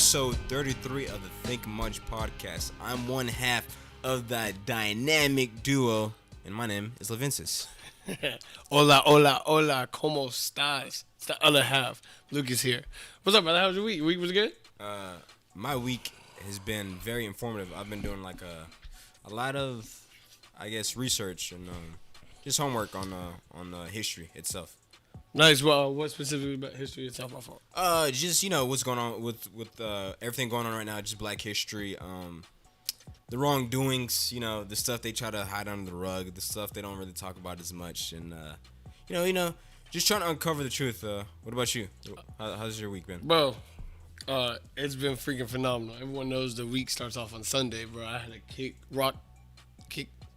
episode 33 of the Think Much podcast. I'm one half of the dynamic duo, and my name is Loventas. Hola, hola, hola, ¿cómo estás? It's the other half. Lucas here. What's up, brother? How's your week? Your week was good? My week has been very informative. I've been doing like a lot of, I guess, research and just homework on history itself. Nice. Well, what specifically about history itself? My fault. Just what's going on with everything going on right now. Just Black history. The wrongdoings. The stuff they try to hide under the rug. The stuff they don't really talk about as much. And just trying to uncover the truth. What about you? How's your week been? Bro, it's been freaking phenomenal. Everyone knows the week starts off on Sunday, bro. I had to kick rock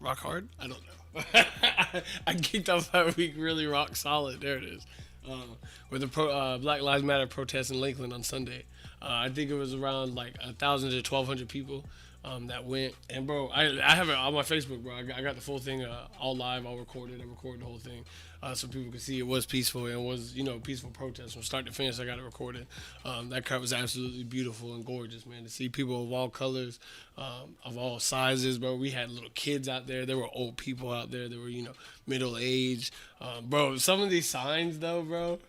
hard. I don't know. I kicked off that week really rock solid. There it is. With the Black Lives Matter protest in Lakeland on Sunday. I think it was around like 1,000 to 1,200 people that went. And bro, I have it on my Facebook, bro. I got the full thing all live, all recorded. I recorded the whole thing so people could see it was peaceful and was peaceful protest from start to finish. I got it recorded. That crowd was absolutely beautiful and gorgeous, man. To see people of all colors, of all sizes, bro. We had little kids out there. There were old people out there. There were middle aged, bro. Some of these signs though, bro.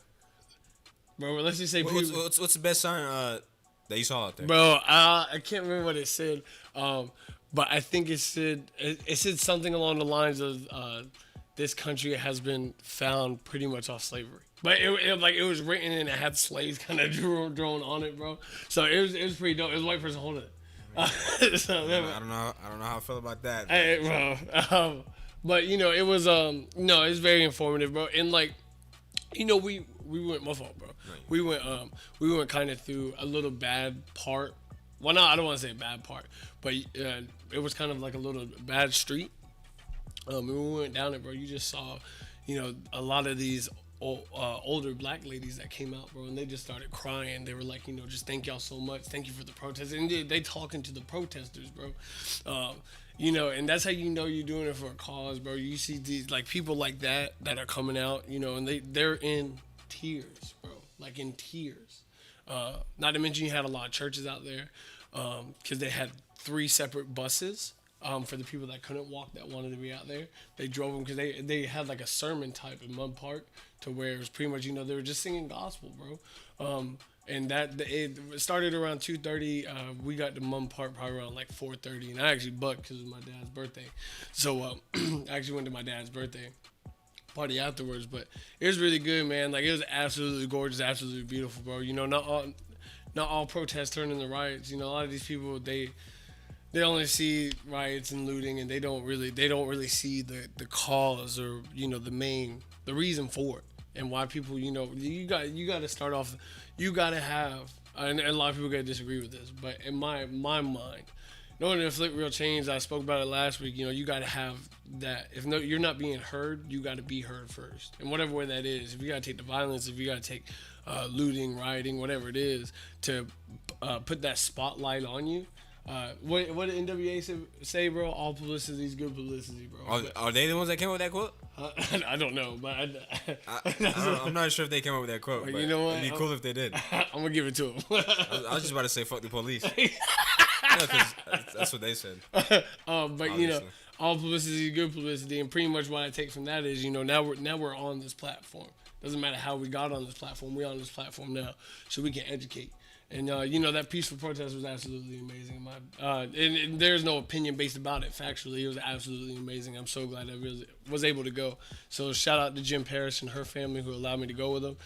Let's just say what's the best sign that you saw out there? Bro, I can't remember what it said, but I think it said something along the lines of this country has been found pretty much off slavery. But it was written and it had slaves kind of drawn on it, bro. So it was pretty dope. It was a white person holding it. So, I don't know how I feel about that. Hey, bro. But it was no, it's very informative, bro. And we went, my fault, bro. Right. We went kind of through a little bad part. Well, no, I don't want to say a bad part, but it was kind of like a little bad street. When we went down it, bro, you just saw, a lot of these older Black ladies that came out, bro, and they just started crying. They were like, just thank y'all so much. Thank you for the protest. And they talking to the protesters, bro. And that's how you're doing it for a cause, bro. You see these people like that are coming out, and they're in tears, bro, like in tears. Not to mention you had a lot of churches out there, because they had 3 separate buses for the people that couldn't walk that wanted to be out there. They drove them because they had like a sermon type in Mud Park to where it was pretty much they were just singing gospel, bro. And it started around 2:30. We got to Mum Park probably around like 4:30, and I actually bucked because it was my dad's birthday. So I actually went to my dad's birthday party afterwards, but it was really good, man. Like, it was absolutely gorgeous, absolutely beautiful, bro. Not all protests turn into riots. A lot of these people they only see riots and looting, and they don't really see the cause or the reason for it and why people you got to start off. You got to have, and a lot of people gotta disagree with this, but in my mind, in order to inflict real change, I spoke about it last week. You got to have that. If you're not being heard, you got to be heard first, in whatever way that is. If you got to take the violence, if you got to take looting, rioting, whatever it is, to put that spotlight on you. What did NWA say, bro? All publicity is good publicity, bro. Are they the ones that came up with that quote? I don't know, but I'm not sure if they came up with that quote. But you know what? It'd be cool if they did. I'm gonna give it to them. I was just about to say fuck the police. Because that's what they said. But obviously. all publicity is good publicity, and pretty much what I take from that is, now we're on this platform. Doesn't matter how we got on this platform. We're on this platform now, so we can educate. And that peaceful protest was absolutely amazing. And there's no opinion based about it. Factually, it was absolutely amazing. I'm so glad I really was able to go. So shout out to Jim Parrish and her family who allowed me to go with them.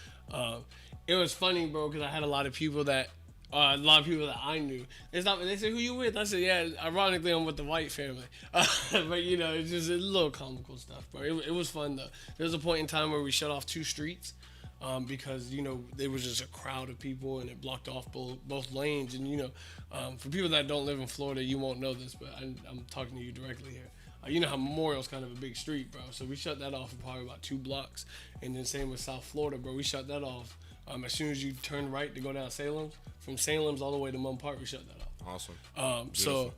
It was funny, bro, because I had a lot of people that I knew. They said, "Who you with?" I said, "Yeah." Ironically, I'm with the white family. But it's just a little comical stuff, bro. It was fun though. There was a point in time where we shut off 2 streets. Because there was just a crowd of people and it blocked off both lanes. And for people that don't live in Florida, you won't know this, but I'm talking to you directly here. You know how Memorial's kind of a big street, bro. So we shut that off for probably about 2 blocks. And then same with South Florida, bro. We shut that off as soon as you turn right to go down Salem's. From Salem's all the way to Mum Park, we shut that off. Awesome.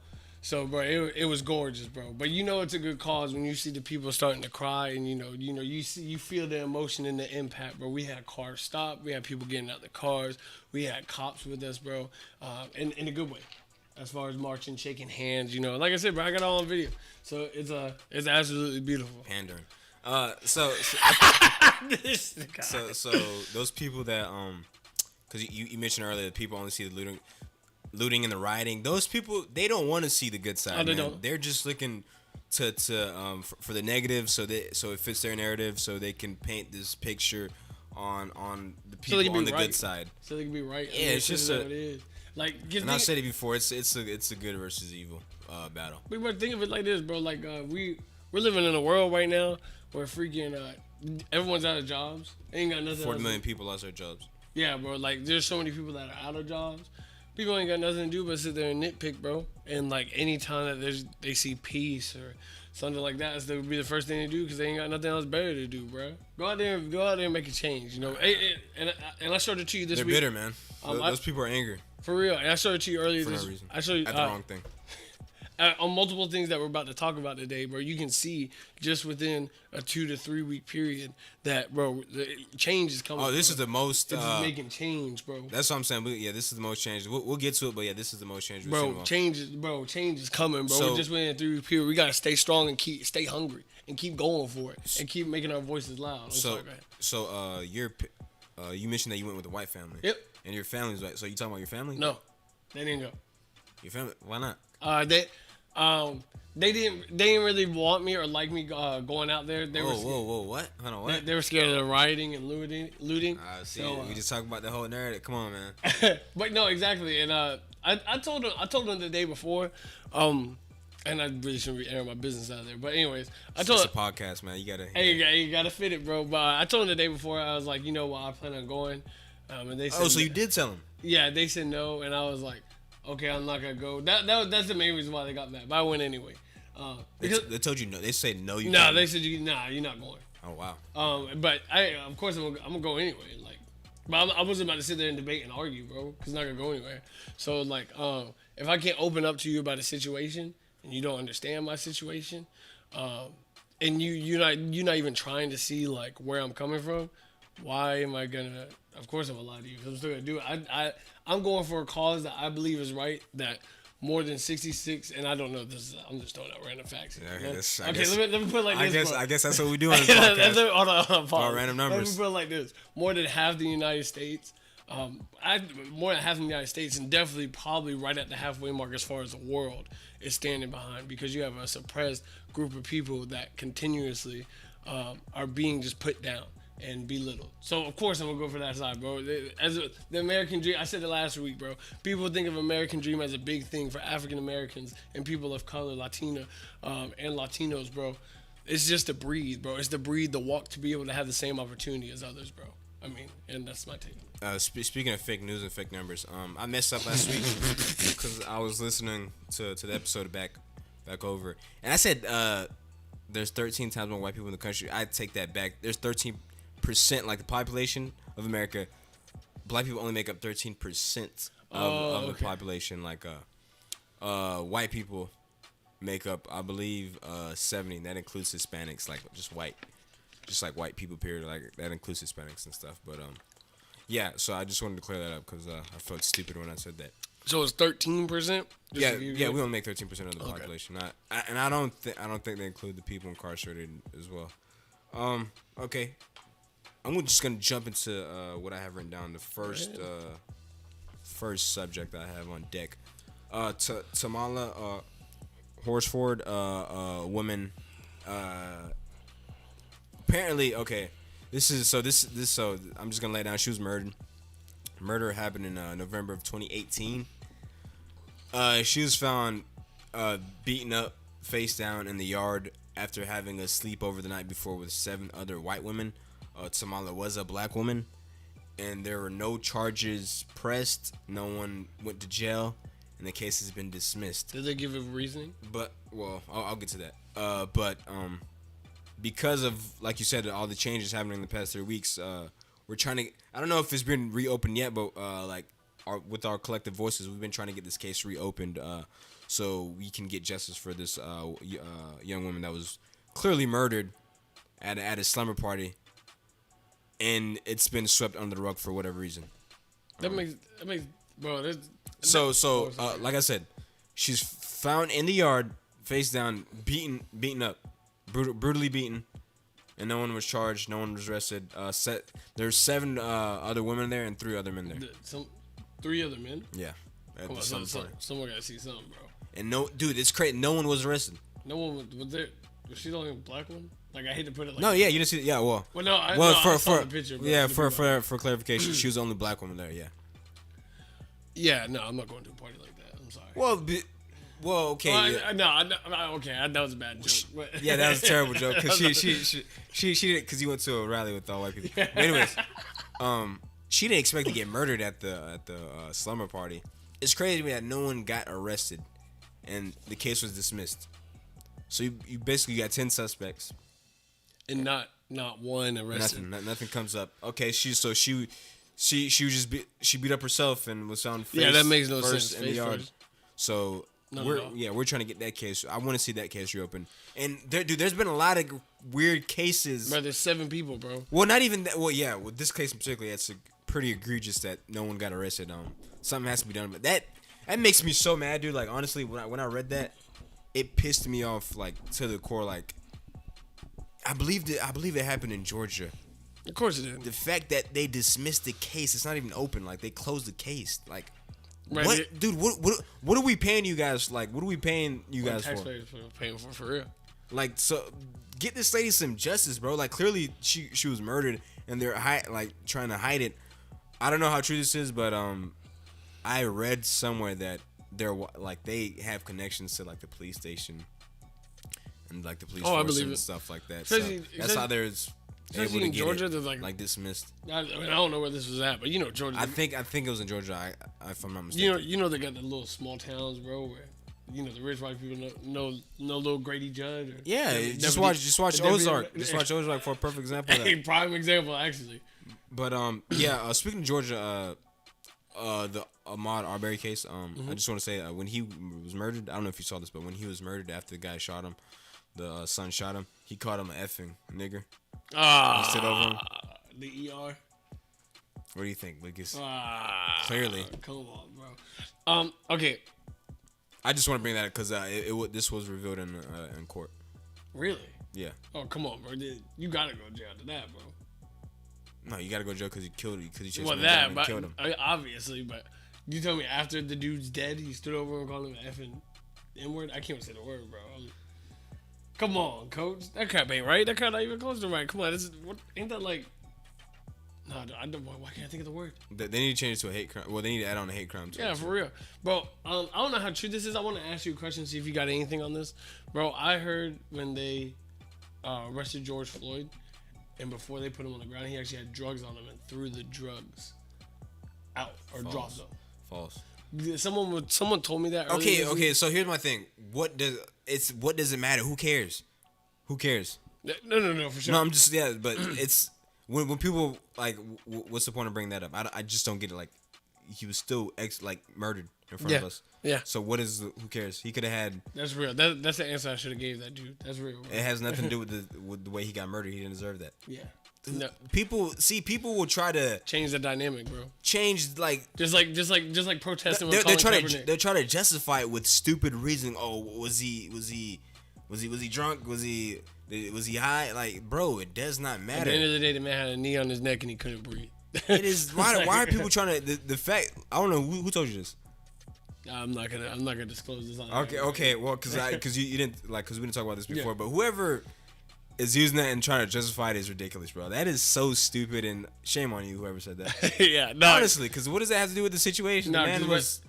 So, bro, it was gorgeous, bro. But you know it's a good cause when you see the people starting to cry, and you feel the emotion and the impact, bro. We had cars stopped, we had people getting out the cars, we had cops with us, bro, in a good way. As far as marching, shaking hands, like I said, bro, I got it all on video, so it's absolutely beautiful. Pandering. So those people that because you mentioned earlier that people only see the looting and the rioting. Those people, they don't want to see the good side. Oh, they man. don't. They're just looking for the negative, so it fits their narrative, so they can paint this picture on the people on the good side. So they can be right. Yeah, it's just what it is. Like, and I said it before. It's a good versus evil battle. But think of it like this, bro. Like we're living in a world right now where freaking everyone's out of jobs. Ain't got nothing. 40 million people lost their jobs. Yeah, bro. Like there's so many people that are out of jobs. People ain't got nothing to do but sit there and nitpick, bro. And like anytime that they see peace or something like that, that would be the first thing they do because they ain't got nothing else better to do, bro. Go out there and make a change, And I showed it to you this week. They're bitter, man. Those people are angry. For real. And I showed it to you earlier. For no reason. I showed you at the wrong thing. On multiple things that we're about to talk about today, bro, you can see just within a 2 to 3 week period that, bro, the change is coming. Oh, this is the most. It's making change, bro. That's what I'm saying. Yeah, this is the most change. We'll get to it, but yeah, this is the most change. Bro, change is coming, bro. So, we're just within a 3 week period. We gotta stay strong and stay hungry and keep going for it and keep making our voices loud. You mentioned that you went with a white family. Yep. And your family's white. So you talking about your family? No, they didn't go. Your family? Why not? They didn't really want me or like me going out there. They were scared. Whoa, what? Hold on, what? They were scared of the rioting and looting. See, so, we just talking about the whole narrative. Come on, man. But no, exactly. And I told them the day before, and I really shouldn't be airing my business out there. But anyways, It's a podcast, man. You gotta. Hey, you gotta fit it, bro. But I told them the day before. I was like, you know what? I plan on going. And they said, oh, so you did tell them? Yeah, they said no, and I was like, okay, I'm not gonna go. That's the main reason why they got mad. But I went anyway. They told you no. They said no. They said you're not going. Oh wow. But of course I'm gonna go anyway. Like, but I wasn't about to sit there and debate and argue, bro, because I'm not gonna go anywhere. So like, if I can't open up to you about a situation and you don't understand my situation, and you're not even trying to see like where I'm coming from, why am I gonna? Of course I'm gonna lie to you because I'm still gonna do it. I'm going for a cause that I believe is right. That more than 66, and I don't know this. I'm just throwing out random facts. Yeah, let me put it like this. I guess that's what we do on this podcast. Hold on, random numbers. Let me put it like this: more than half the United States, more than half the United States, and definitely probably right at the halfway mark as far as the world is standing behind, because you have a suppressed group of people that continuously are being just put down and belittled. So of course I'm gonna go for that side, bro. As the American dream, I said it last week, bro. People think of American dream as a big thing for African Americans and people of color, Latina, and Latinos, bro. It's just to breathe, bro. It's to breathe, to walk, to be able to have the same opportunity as others, bro. I mean, and that's my take. Speaking of fake news and fake numbers, I messed up last week because I was listening to the episode back over, and I said there's 13 times more white people in the country. I take that back. There's 13%, like the population of America. Black people only make up 13% of the population. Like white people make up, I believe, 70. That includes Hispanics, like just like white people. Period. Like that includes Hispanics and stuff. But yeah. So I just wanted to clear that up because I felt stupid when I said that. So it's 13%. Yeah. We only make 13% of the population. I don't think they include the people incarcerated as well. Okay. I'm just gonna jump into what I have written down. The first subject I have on deck. Tamala Horsford, woman. Apparently, okay. This I'm just gonna lay down. She was murdered. Murder happened in November of 2018. She was found beaten up, face down in the yard after having a sleepover the night before with 7 other white women. Tamala was a black woman, and there were no charges pressed. No one went to jail, and the case has been dismissed. Did they give a reasoning? But I'll get to that. Because of, like you said, all the changes happening in the past 3 weeks, we're trying to. I don't know if it's been reopened yet, but with our collective voices, we've been trying to get this case reopened. so we can get justice for this young woman that was clearly murdered at a slumber party, and it's been swept under the rug for whatever reason. That makes bro. Like I said, she's found in the yard, face down, beaten up, brutally beaten, and no one was charged. No one was arrested. There's 7 other women there and 3 other men there. 3 other men. Yeah. Come on, someone gotta see something, bro. And dude, it's crazy. No one was arrested. No one was there. Was she the only black one? Like, I hate to put it like. No, yeah, you didn't see. Yeah, no, I saw the picture. Bro. Yeah, for clarification, she was the only black woman there. Yeah. Yeah, no, I'm not going to a party like that. I'm sorry. Well, okay. Okay, that was a bad joke. But. Yeah, that was a terrible joke because she did because you went to a rally with all white people. But anyways, she didn't expect to get murdered at the slumber party. It's crazy to me that no one got arrested, and the case was dismissed. So you basically got 10 suspects, and not one arrested. Nothing comes up. Okay, she beat up herself and was found face that makes no first sense in the yard. First. So we're trying to get that case. I want to see that case reopened. And there's been a lot of weird cases. Bro, there's 7 people, bro. Well, not even that. Well, yeah, with this case in particular, it's pretty egregious that no one got arrested. Something has to be done. But that makes me so mad, dude. Like, honestly, when I read that, it pissed me off, like, to the core. Like, I believe it happened in Georgia. Of course it did. The fact that they dismissed the case, it's not even open. Like, they closed the case. Like, right, what, dude? What are we paying you guys? Like, what are we paying you guys for? Taxpayers paying for real. Like, so get this lady some justice, bro. Like, clearly she was murdered, and they're trying to hide it. I don't know how true this is, but I read somewhere that they have connections to like the police station and like the police force and stuff like that. So that's how there's able to get Georgia, it, like dismissed. I don't know where this was at, but you know Georgia. I think it was in Georgia. If I'm not mistaken. You know they got the little small towns, bro, where the rich white people know little Grady Judd. Just watch Ozark. Just watch Ozark for a perfect example. Of that. A prime example, actually. But speaking of Georgia, the Ahmaud Arbery case. I just want to say when he was murdered, I don't know if you saw this, but when he was murdered after the guy shot him, the son shot him. He called him an effing nigger. He stood over him. The ER. What do you think, Lucas? Clearly. Come on, bro. Okay. I just want to bring that up because this was revealed in court. Really? Yeah. Oh, come on, bro. You gotta go to jail after that, bro. No, you gotta go to jail because he killed him. Because he chased him that, and but killed him. Obviously, but you tell me after the dude's dead, he stood over and called him an effing N-word? I can't say the word, bro. Come on, coach. That crap ain't right. That crap not even close to right. Come on, ain't that like? No, I don't. Why can't I think of the word? They need to change it to a hate crime. Well, they need to add on a hate crime too. Yeah, for real, bro. I don't know how true this is. I want to ask you a question, see if you got anything on this, bro. I heard when they arrested George Floyd, and before they put him on the ground, he actually had drugs on him and threw the drugs out or dropped them. False. Someone told me that. Okay. So here's my thing. What does it matter? Who cares? No, for sure. No, I'm just but it's when people like, what's the point of bringing that up? I just don't get it. Like, he was still murdered in front of us. Yeah. So who cares? He could have had. That's real. That's the answer I should have gave that dude. That's real. Bro. It has nothing to do with the way he got murdered. He didn't deserve that. Yeah. No. People will try to change the dynamic, bro. Change just like protesting. They're trying to justify it with stupid reasoning. Oh, was he drunk? Was he high? Like, bro, it does not matter. At the end of the day, the man had a knee on his neck and he couldn't breathe. It is why are people trying to the fact? I don't know who told you this. I'm not gonna disclose this. Okay. Well, because you didn't because we didn't talk about this before. Yeah. But whoever is using that and trying to justify it is ridiculous, bro. That is so stupid, and shame on you, whoever said that. Yeah, no. Honestly, because what does that have to do with the situation? No, the man was.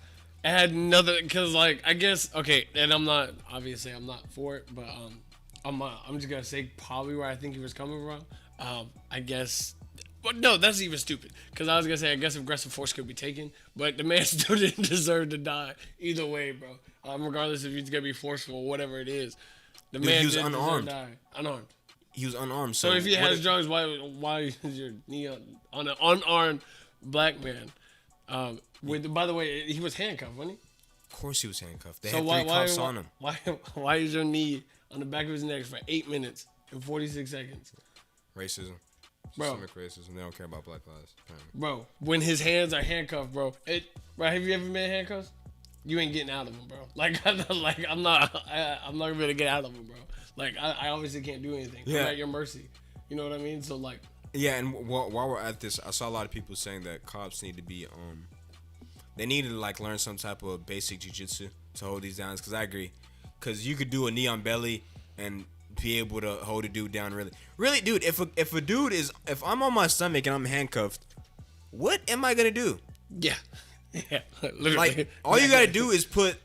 It had another because I guess and I'm not for it, but I'm just gonna say probably where I think he was coming from. I guess. But no, that's even stupid. Because I was gonna say I guess aggressive force could be taken, but the man still didn't deserve to die either way, bro. Regardless if he's gonna be forceful or whatever it is, the man was unarmed. Unarmed. He was unarmed. So if he has drugs, why is your knee on an unarmed black man? By the way, he was handcuffed, wasn't Of course he was handcuffed. They So had why three cuffs on him. why is your knee on the back of his neck for 8 minutes and 46 seconds? Racism. Bro. Systemic racism. They don't care about black lives. Apparently. Bro, when his hands are handcuffed, bro. Right, have you ever been handcuffed? You ain't getting out of them, bro. Like, I'm not gonna be able to get out of them, bro. Like, I obviously can't do anything. Yeah. I'm at your mercy. You know what I mean? So, like. Yeah, and while we're at this, I saw a lot of people saying that cops need to be they need to like learn some type of basic jiu-jitsu to hold these down. Because I agree, because you could do a knee on belly and be able to hold a dude down. Really, dude. If I'm on my stomach and I'm handcuffed, what am I gonna do? Yeah. Yeah. Literally. Like all you gotta do is put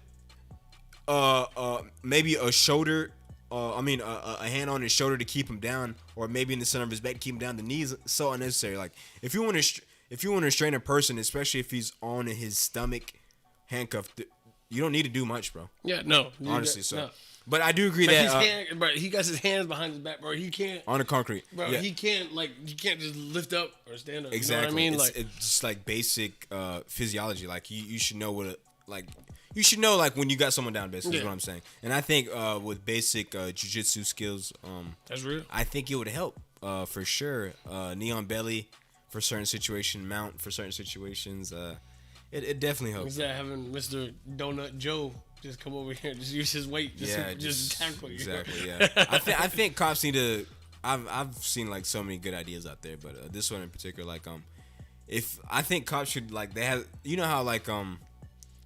maybe a shoulder. A hand on his shoulder to keep him down, or maybe in the center of his back to keep him down. The knees so unnecessary. Like if you want to restrain a person, especially if he's on his stomach, handcuffed, you don't need to do much, bro. Yeah, no. Honestly, so. No. But I do agree that bro, he got his hands behind his back, bro. He can't on the concrete, bro. Yeah. He can't you can't just lift up or stand up. Exactly. You know what I mean? It's just like basic physiology. Like you should know you should know like when you got someone down, basically is what I'm saying. And I think with basic jiu-jitsu skills, that's real. I think it would help for sure. Knee on belly for certain situations, mount for certain situations. It definitely helps. Instead of having Mr. Donut Joe just come over here and just use his weight just tackle you. Exactly. Yeah. I think cops need to. I've seen like so many good ideas out there, but this one in particular, like if I think cops should like they have, you know how like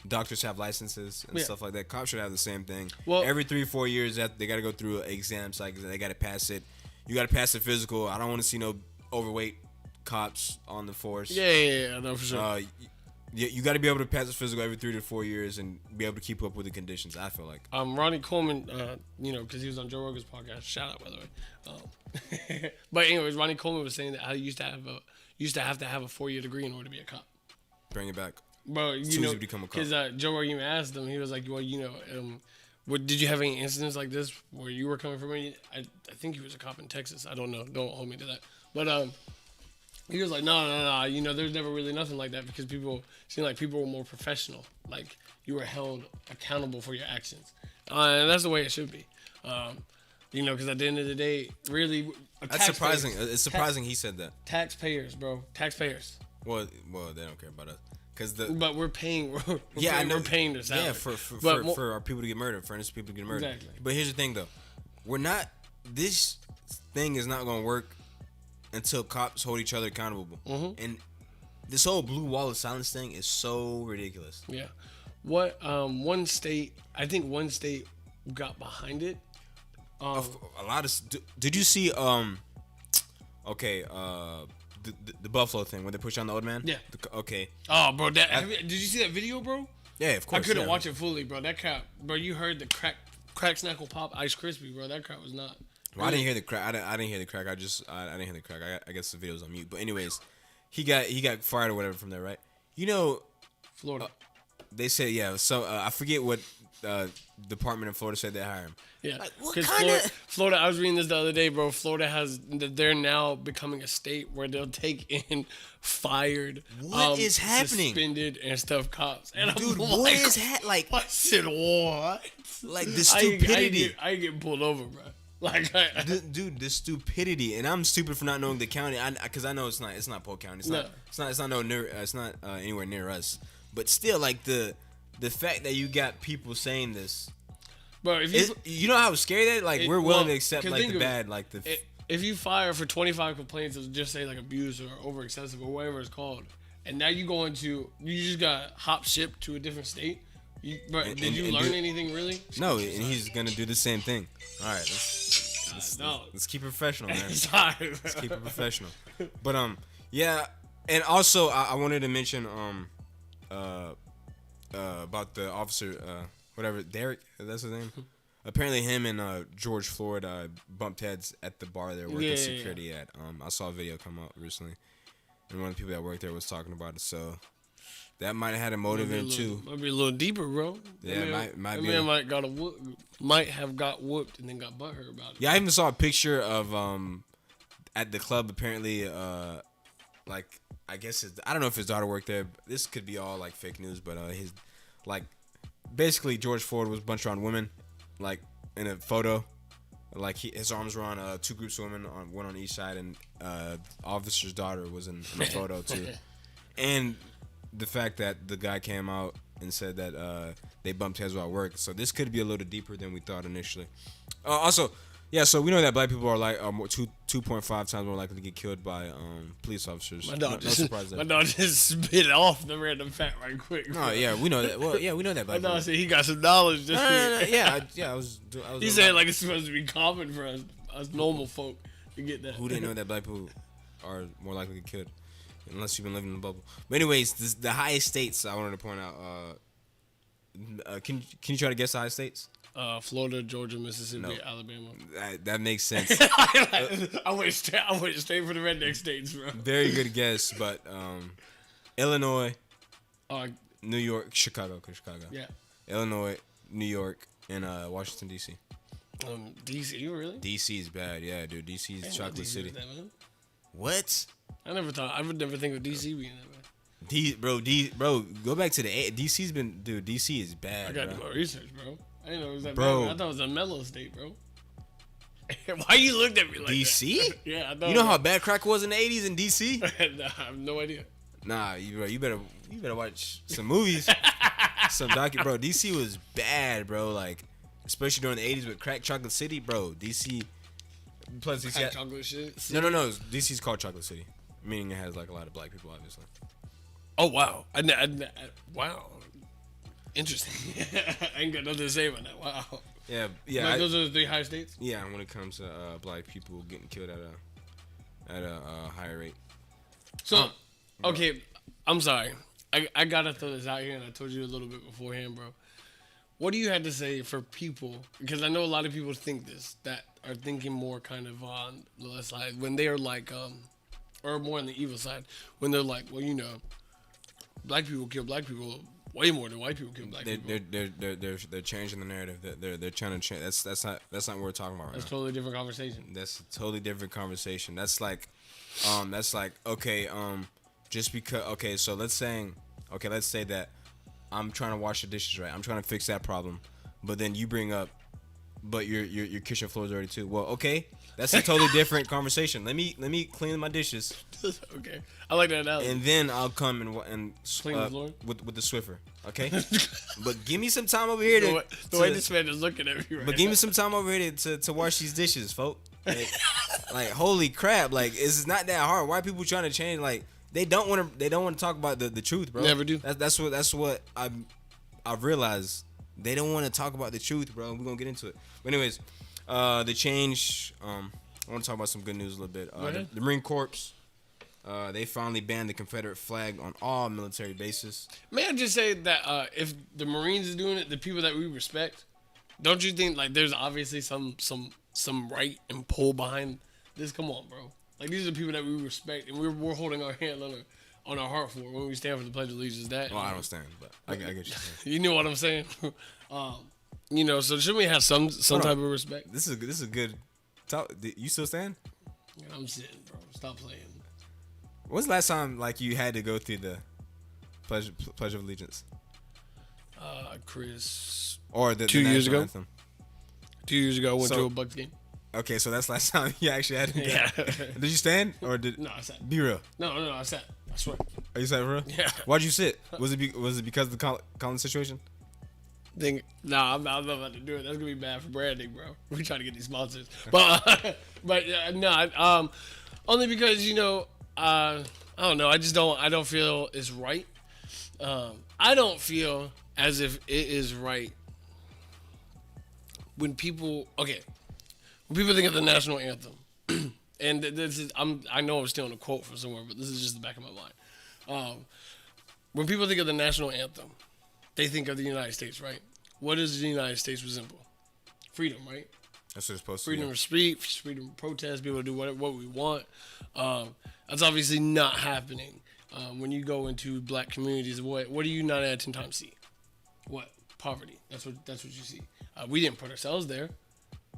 doctors have licenses and stuff like that. Cops should have the same thing. Well, every 3-4 years they got to go through an exam cycle. They got to pass it. You got to pass the physical. I don't want to see no overweight cops on the force. Yeah, no, for sure. You got to be able to pass the physical every 3 to 4 years and be able to keep up with the conditions. I feel like. Ronnie Coleman, because he was on Joe Rogan's podcast. Shout out, by the way. But anyways, Ronnie Coleman was saying that I used to have to have a 4-year degree in order to be a cop. Bring it back. Bro, you know, become a cop. Because Joe Rogan asked him, he was like, well, did you have any incidents like this where you were coming from? I think he was a cop in Texas. I don't know. Don't hold me to that. But he was like, no. There's never really nothing like that because people seem like people were more professional. Like you were held accountable for your actions, and that's the way it should be. Because at the end of the day, really, that's surprising. It's surprising he said that. Taxpayers, bro. Taxpayers. Well, they don't care about us. But we're paying. We're paying their salary. Yeah, for our people to get murdered, for innocent people to get murdered. Exactly. But here's the thing, though, this thing is not going to work until cops hold each other accountable. Mm-hmm. And this whole blue wall of silence thing is so ridiculous. Yeah. What one state got behind it. A lot of. Did you see? The Buffalo thing when they push on the old man. Yeah. Okay. Oh, bro, did you see that video, bro? Yeah, of course. I couldn't watch it fully, bro. That crap, bro. You heard the crack snackle pop ice crispy, bro. That crap was not. Well, I didn't hear the crack. I didn't hear the crack. I didn't hear the crack. I guess the video's on mute. But anyways, he got fired or whatever from there, right? Florida. They said So I forget what department in Florida said they hired him. Yeah, like, what kind of Florida? I was reading this the other day, bro. Florida they're now becoming a state where they'll take in fired, what is happening? Suspended and stuff cops. And dude, I'm what is like? I said what? Like the stupidity. I ain't getting pulled over, bro. Like, dude, the stupidity, and I'm stupid for not knowing the county, because I know it's not Polk County. It's not anywhere near us. But still, like the fact that you got people saying this. Bro, if you know how scary that like we're willing to accept like the bad like the. If you fire for 25 complaints of just say like abuse or over excessive or whatever it's called, and now you just got hop shipped to a different state. Did you learn anything really? No, and he's gonna do the same thing. All right, let's keep it professional, man. Sorry, let's keep it professional. But yeah, and also I wanted to mention about the officer whatever Derek, that's his name. Apparently, him and George Floyd bumped heads at the bar they're working security at. I saw a video come out recently, and one of the people that worked there was talking about it. So that might have had a motive in it too. Might be a little deeper, bro. Yeah, might be. Might have got whooped and then got butthurt about it. Yeah, I even saw a picture of at the club. Apparently, like I guess I don't know if his daughter worked there. This could be all like fake news, but his like basically George Floyd was bunched around women, like in a photo. Like his arms were on two groups of women, one on each side, and officer's daughter was in the photo too. And the fact that the guy came out and said that they bumped heads while at work, so this could be a little deeper than we thought initially. Also, yeah, so we know that black people are 2.5 times more likely to get killed by police officers. My dog no surprise there. My dog just spit off the random fact right quick. Oh yeah, we know that. Well, yeah, we know that. My dog said he got some knowledge. Just I was. He said like it's supposed to be common for us normal folk to get that. Who didn't know that black people are more likely to get killed, unless you've been living in a bubble. But anyways, the highest states I wanted to point out. Can you try to guess the highest states? Florida, Georgia, Mississippi, No. Alabama. That makes sense. I went straight for the redneck states, bro. Very good guess, but Illinois, Uh, New York, Chicago. yeah. Illinois, New York, and Washington D.C. DC, really? D.C. is bad, yeah, dude. D.C. is chocolate DC city. was that bad. What? I would never think of DC being that bad. Bro, go back to the DC's been, dude. DC is bad. I got to bro. do my research, bro. I didn't know it was that Bro. bad. I thought it was a mellow state, bro. Why you looked at me like DC? that? Yeah, I know. You know how bad crack was in the 80s in DC? Nah, I have no idea. Nah, you better watch some movies, bro. DC was bad, bro. Like, especially during the 80s with Crack Chocolate City, bro. DC. Plus, DC Hot chocolate shit. no. DC's called Chocolate City, meaning it has like a lot of black people, obviously. Oh wow! Wow. Interesting. I ain't got nothing to say about that. Wow. Yeah. Like, those are the 3 high states. Yeah, when it comes to black people getting killed at a higher rate. So, okay, I'm sorry. I gotta throw this out here, and I told you a little bit beforehand, bro. What do you have to say for people? Because I know a lot of people think this, that are thinking more kind of on the left side when they are like, or more on the evil side, when they're like, well, you know, black people kill black people way more than white people kill black people. They're changing the narrative. They're trying to change. That's not what we're talking about right That's a now. totally different conversation. That's a totally different conversation. That's like okay, just because so let's say that I'm trying to wash the dishes, right? I'm trying to fix that problem, but then you bring up, but your kitchen floor is dirty too. Well, okay, that's a totally different conversation. Let me clean my dishes. Okay, I like that analogy. And then I'll come and Clean the floor? with the Swiffer, okay? But give me some time over here the way this man is looking at me right But give me some time over here to wash these dishes, folk. Like holy crap! Like it's not that hard. Why are people trying to change? Like they don't want to talk about the truth, bro. Never do. That's what I've realized. They don't want to talk about the truth, bro. We're gonna get into it. But anyways, the change. I want to talk about some good news a little bit. The Marine Corps. They finally banned the Confederate flag on all military bases. May I just say that if the Marines is doing it, the people that we respect, don't you think like there's obviously some right and pull behind this? Come on, bro. Like these are the people that we respect, and we're holding our hand on our heart for when we stand for the Pledge of Allegiance. That Well, I don't stand, but I get you. You know what I'm saying? You know, so shouldn't we have some type of respect? This is a good talk. You still stand? Yeah, I'm sitting, bro. Stop playing. When's the last time like you had to go through the Pledge of Allegiance? Chris. Or the 2 years national ago. anthem? 2 years ago, I went to a Bucks game. Okay, so that's the last time you actually had to. Yeah. Did you stand or did? No, I sat. Be real. No, I sat. I swear. Are you sat for real? Yeah. Why'd you sit? Was it because of the Collins situation? I'm not about to do it. That's gonna be bad for branding, bro. We trying to get these sponsors, but no, only because you know, I don't know. I don't feel it's right. I don't feel as if it is right when people think of the national anthem, and this is I know I'm stealing a quote from somewhere, but this is just the back of my mind. When people think of the national anthem, they think of the United States, right? What does the United States resemble? Freedom, right? That's what it's supposed to Freedom be. of speech, freedom of protest, be able to do what we want. That's obviously not happening when you go into black communities. What do you 9 out of 10 times see? What? Poverty. That's what you see. We didn't put ourselves there.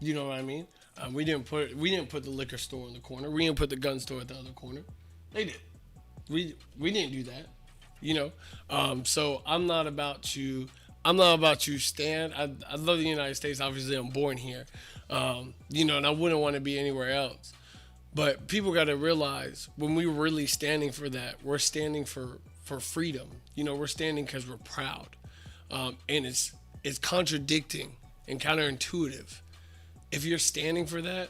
You know what I mean? We didn't put the liquor store in the corner. We didn't put the gun store at the other corner. They did. We didn't do that. You know. So I'm not about to I'm not about to stand. I love the United States. Obviously, I'm born here. And I wouldn't want to be anywhere else. But people got to realize when we're really standing for that, we're standing for freedom. We're standing because we're proud. And it's contradicting and counterintuitive. If you're standing for that,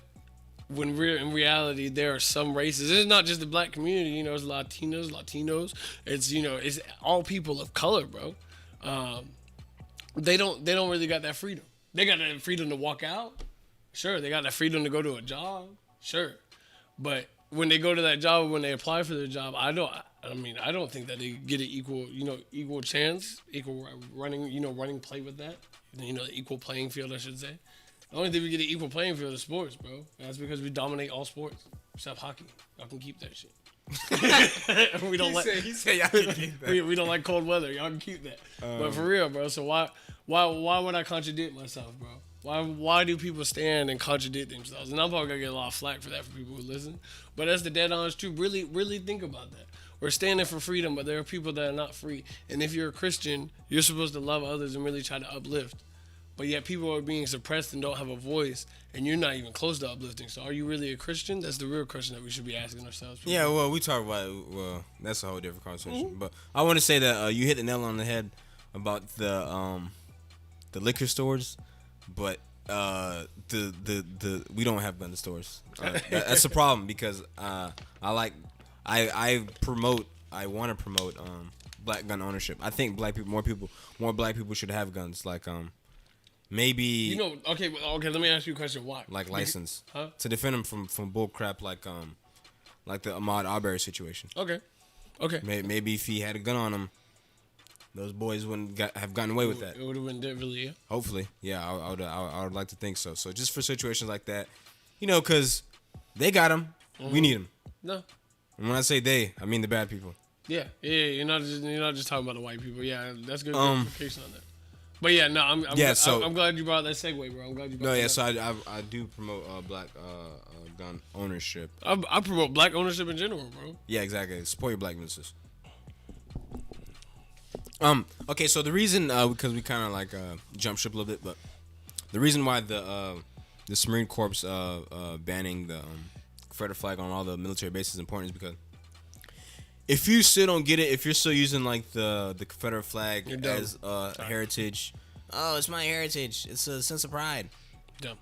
when we're in reality, there are some races. It's not just the black community. It's Latinos. It's all people of color, bro. They don't really got that freedom. They got that freedom to walk out. Sure, they got that freedom to go to a job. Sure, but when they go to that job, when they apply for their job, I don't think that they get an equal chance, equal running play with that. Equal playing field, I should say. The only thing we get an equal playing field is sports, bro. That's because we dominate all sports except hockey. Y'all can keep that shit. we don't He said y'all can keep that. We don't like cold weather. Y'all can keep that. But for real, bro. So why would I contradict myself, bro? Why do people stand and contradict themselves? And I'm probably gonna get a lot of flack for that for people who listen. But that's the dead honest truth. Really think about that. We're standing for freedom, but there are people that are not free. And if you're a Christian, you're supposed to love others and really try to uplift. But yet people are being suppressed and don't have a voice, and you're not even close to uplifting. So are you really a Christian? That's the real question that we should be asking ourselves. Yeah, well, we talk about it. Well, that's a whole different conversation. Mm-hmm. But I want to say that you hit the nail on the head about the liquor stores, but the we don't have gun stores. That's a problem because I want to promote black gun ownership. I think more black people should have guns. Like maybe okay. Let me ask you a question. Why? Like license to defend them from bull crap like the Ahmaud Arbery situation. Okay. Maybe if he had a gun on him, those boys wouldn't have gotten away with that. It would have been differently. Yeah. Hopefully, yeah. I would like to think so. So just for situations like that, because they got them, we need them. No. And when I say they, I mean the bad people. Yeah. You're not just talking about the white people. Yeah, that's good clarification on that. But yeah, no, I'm glad you brought that segue, bro. I'm glad you brought that. So I do promote black gun ownership. I promote black ownership in general, bro. Yeah, exactly. Support your black businesses. Okay, so the reason because we kind of like jump ship a little bit, but the reason why the Marine Corps banning the Confederate flag on all the military bases is important is because if you still don't get it, if you're still using like the Confederate flag as a heritage, it's my heritage. It's a sense of pride. Dumb.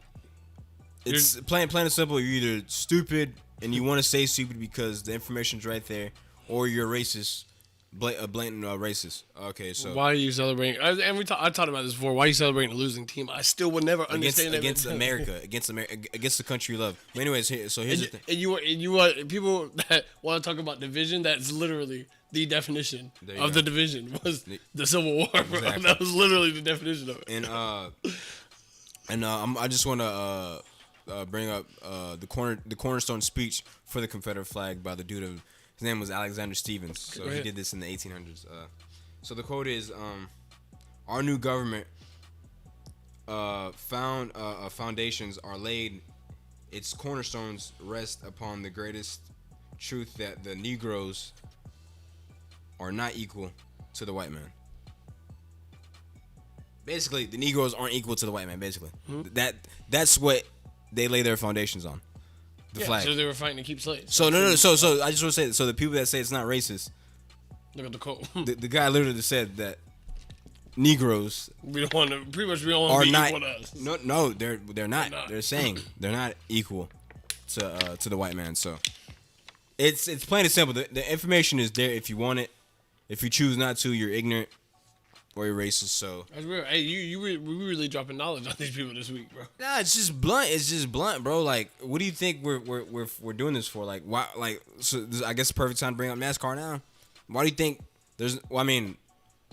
It's plain and simple. You're either stupid and you want to stay stupid because the information's right there, or you're racist. Blatant racist. Okay, so why are you celebrating? And I talked about this before. Why are you celebrating a losing team? I still would never understand against America, against the country you love. But anyways, here's the thing. And you want people that want to talk about division? That's literally the definition of the division was the Civil War. Exactly. That was literally the definition of it. I just want to bring up the cornerstone speech for the Confederate flag by the dude of. His name was Alexander Stevens, so he did this in the 1800s. So the quote is, "Our new government foundations are laid. Its cornerstones rest upon the greatest truth that the Negroes are not equal to the white man." Basically, the Negroes aren't equal to the white man. Basically, that's what they lay their foundations on. The flag. So they were fighting to keep slaves. So no. So I just want to say, so the people that say it's not racist. Look at the quote. the guy literally said that Negroes we don't want to be equal to us. No, they're not. They're saying they're not equal to the white man. So it's plain and simple. The information is there if you want it. If you choose not to, you're ignorant. Or you're racist, so that's real. Hey, we really dropping knowledge on these people this week, bro. Nah, it's just blunt. It's just blunt, bro. Like, what do you think we're doing this for? Like, why? Like, so this, I guess the perfect time to bring up NASCAR now. Why do you think there's? Well, I mean,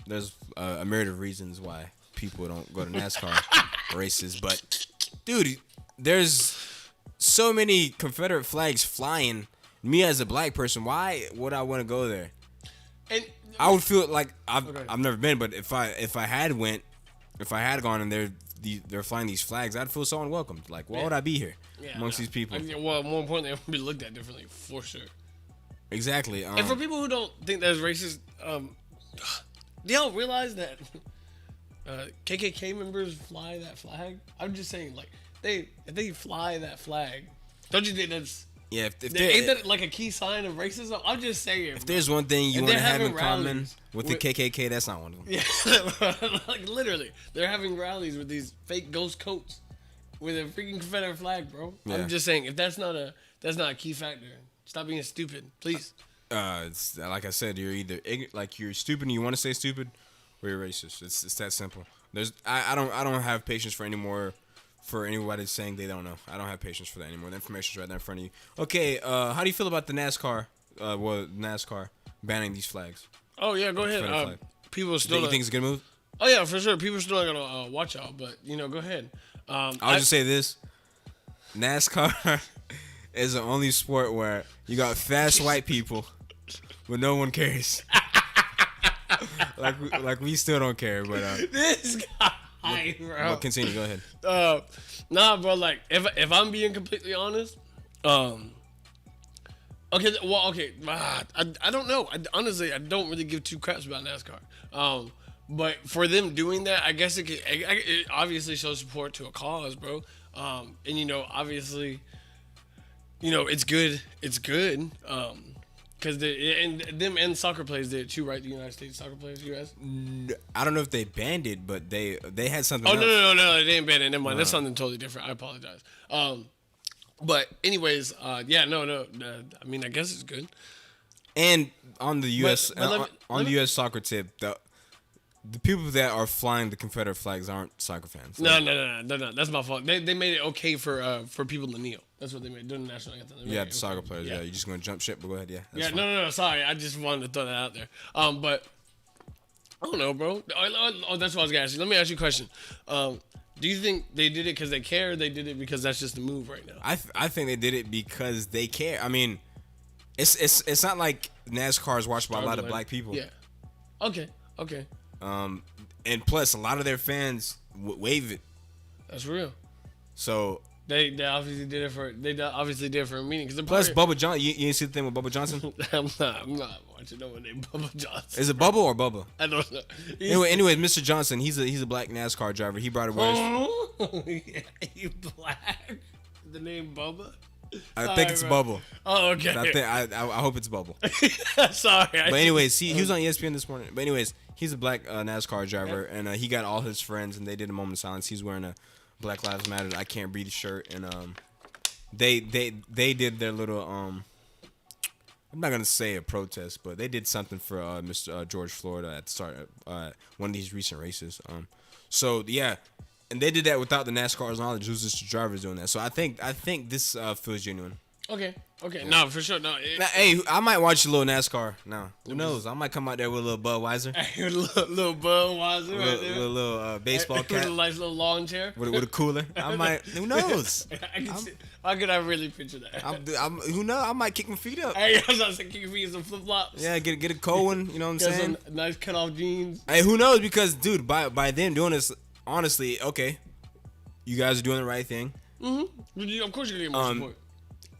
there's a myriad of reasons why people don't go to NASCAR, races. But, dude, there's so many Confederate flags flying. Me as a black person, why would I want to go there? And I would feel like I've never been, but if I had gone and they're flying these flags, I'd feel so unwelcome. Like, why would I be here amongst these people? Well, more importantly, I would be looked at differently for sure. Exactly. And for people who don't think that's racist, do y'all realize that KKK members fly that flag. I'm just saying, like if they fly that flag, don't you think that's ain't that like a key sign of racism? I'm just saying. If there's one thing you want to have in common with the KKK, that's not one of them. Yeah, like literally, they're having rallies with these fake ghost coats with a freaking Confederate flag, bro. Yeah. I'm just saying, if that's not a key factor, stop being stupid, please. It's like I said, you're either you're stupid and you want to say stupid, or you're racist. It's that simple. I don't have patience for anybody saying they don't know. I don't have patience for that anymore. The information's right there in front of you. Okay, how do you feel about the NASCAR? NASCAR banning these flags. Oh yeah, go ahead. People still. You think it's a good move? Oh yeah, for sure. People still not gonna watch out, but go ahead. I'll just say this: NASCAR is the only sport where you got fast white people, but no one cares. like we still don't care, but this guy, bro. But continue. Go ahead. Nah, bro. Like if I'm being completely honest, okay. Well, okay. I don't know. Honestly, I don't really give two craps about NASCAR. But for them doing that, I guess it obviously shows support to a cause, bro. And obviously, it's good. It's good. Because them and soccer players did it too, right? The United States soccer players, U.S. I don't know if they banned it, but they had something. Oh no, they didn't ban it. Never mind. That's something totally different. I apologize. But anyways, yeah, no. I mean, I guess it's good. And on the U.S. on the U.S. soccer tip, the people that are flying the Confederate flags aren't soccer fans. No. That's my fault. They made it okay for people to kneel. That's what they made during the national anthem. Yeah, the soccer players. Yeah, you're just gonna jump ship. But go ahead. Yeah. Yeah. No. Sorry, I just wanted to throw that out there. But I don't know, bro. Oh, that's what I was gonna ask you. Let me ask you a question. Do you think they did it because they care, or they did it because that's just the move right now? I think they did it because they care. I mean, it's not like NASCAR is watched by a lot of black people. Yeah. Okay. And plus, a lot of their fans wave it. That's real. So they obviously did it for a meeting. Plus, Bubba Johnson. You didn't see the thing with Bubba Johnson? I'm not watching no one named Bubba Johnson. Is it Bubba or Bubba? I don't know. Anyway, Mr. Johnson, he's a black NASCAR driver. He brought awareness. Oh, yeah, you black? The name Bubba? I think it's Bubble. Oh, okay. I hope it's Bubble. Sorry. But anyways, he was on ESPN this morning. But anyways, he's a black NASCAR driver, and he got all his friends, and they did a moment of silence. He's wearing a Black Lives Matter I Can't Breathe shirt, and they did their little I'm not gonna say a protest, but they did something for Mr. George Floyd at the start of one of these recent races. So yeah. And they did that without the NASCAR's knowledge. It was just the drivers doing that. So I think this feels genuine. Okay. Yeah. No, for sure. No. Now, hey, I might watch a little NASCAR. No, who knows? I might come out there with a little Budweiser. Hey, little Budweiser right there. With a little baseball cap. With a nice little lawn chair. With a cooler. I might. Who knows? How could I really picture that? Who knows? I might kick my feet up. Hey, I was about to say kick your feet in some flip flops. Yeah, get a cold one. You know what I'm saying? Some nice cut off jeans. Hey, who knows? Because dude, by them doing this, honestly, okay, you guys are doing the right thing. Mm-hmm. Of course you're getting more support.